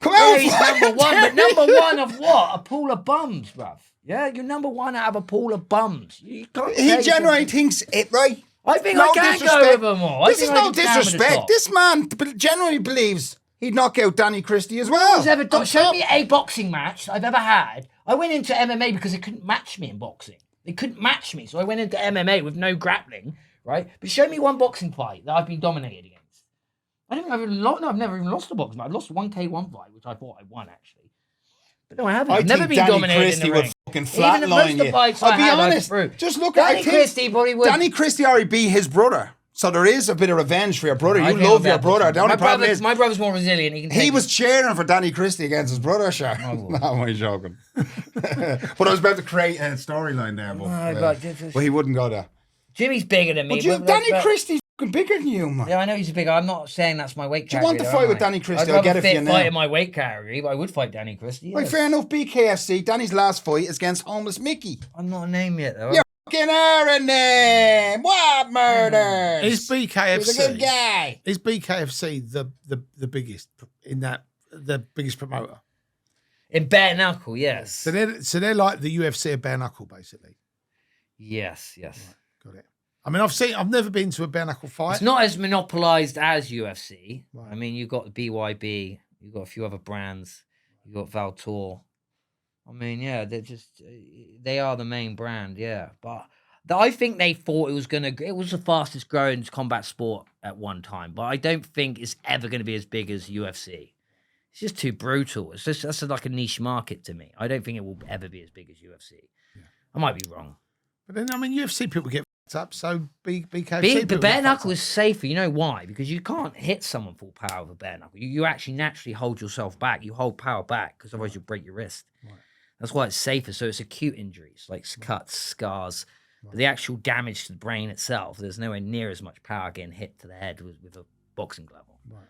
Come Yeah, out. he's number one, but number one of what? A pool of bums, bruv. Yeah, he's number one of what? A pool of bums, bruv. Yeah, you're number one out of a pool of bums. You can't He say genuinely something- thinks it, right? I think No I can disrespect. go with them all. This is no disrespect. This man genuinely believes he'd knock out Danny Christie as well. Show me a boxing match I've ever had. I went into MMA because they couldn't match me in boxing. They couldn't match me, so I went into MMA with no grappling, right? But show me one boxing fight that I've been dominated against. I don't think I've never even lost a boxing fight. I've lost one K1 fight, which I thought I won actually. But no, I haven't. I've never been Danny dominated Christie in the ring. would fucking Even most flatline of the you. fights I'll I be had, honest. through. Just look at Danny Christie probably would. Danny Christie already beat his brother. So there is a bit of revenge for your brother. I You think love I'm your better brother. than The only my problem brother, is my brother's more resilient. He can he take was cheering for Danny Christie against his brother, sure. No, I'm joking. But I was about to create a storyline there, but he wouldn't go there. Jimmy's bigger than me. But Danny Christie's fucking bigger than you, man. Yeah, I know he's bigger. I'm not saying that's my weight Do you category. want to fight with Danny Christie? I'll get it for you now. fight in my weight category, but I would fight Danny Christie. Right, Yes. fair enough. BKFC. Danny's last fight is against homeless Mickey. I'm not a name yet, though. You're fucking Aaron name. What murders? Is BKFC? He's a good guy. Is BKFC the biggest in that the biggest promoter? In bare knuckle, yes. So they're like the UFC of bare knuckle, basically. Yes. Right, got it. I mean, I've never been to a bare knuckle fight. It's not as monopolized as UFC. Right. I mean, you've got the BYB, you've got a few other brands, you've got Valtor. I mean, yeah, they are the main brand, yeah. But I think they thought it was the fastest growing combat sport at one time, but I don't think it's ever going to be as big as UFC. It's just too brutal. That's like a niche market to me. I don't think it will ever be as big as UFC. Yeah. I might be wrong. But then, I mean, UFC people get fucked up, so BKFC The bare knuckle is safer. You know why? Because you can't hit someone full power with a bare knuckle. You actually naturally hold yourself back. You hold power back because otherwise you'll break your wrist. Right. That's why it's safer. So it's acute injuries like cuts, scars. Right. But the actual damage to the brain itself, there's nowhere near as much power getting hit to the head with a boxing glove on. Right.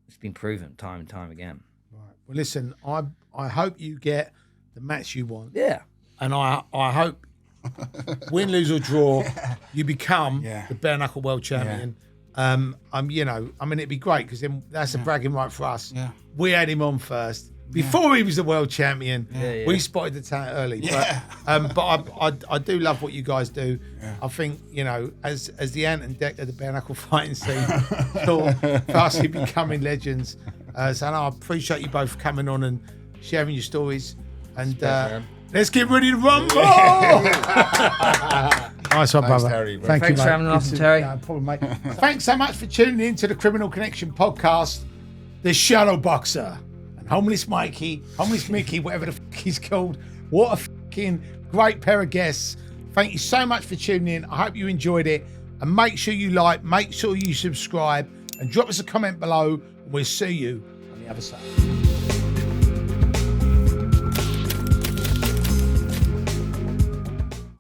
It's been proven time and time again. Right. Well, listen, I hope you get the match you want. Yeah. And I hope win, lose or draw, you become the bare knuckle world champion. Yeah. It'd be great because then that's a bragging right for us. Yeah. We had him on first. Before he was the world champion, we spotted the talent early. Yeah. But I do love what you guys do. Yeah. I think, as the Ant and Deck of the bare knuckle fighting scene, you're fastly becoming legends. So I appreciate you both coming on and sharing your stories. And let's get ready to rumble. Nice one, brother. Terry, Thanks for having us, Terry. No problem, mate. Thanks so much for tuning in to the Criminal Connection podcast, The Shadow Boxer. Homeless Micky, whatever the fuck he's called. What a fucking great pair of guests. Thank you so much for tuning in. I hope you enjoyed it. And make sure you like, make sure you subscribe, and drop us a comment below. And we'll see you on the other side.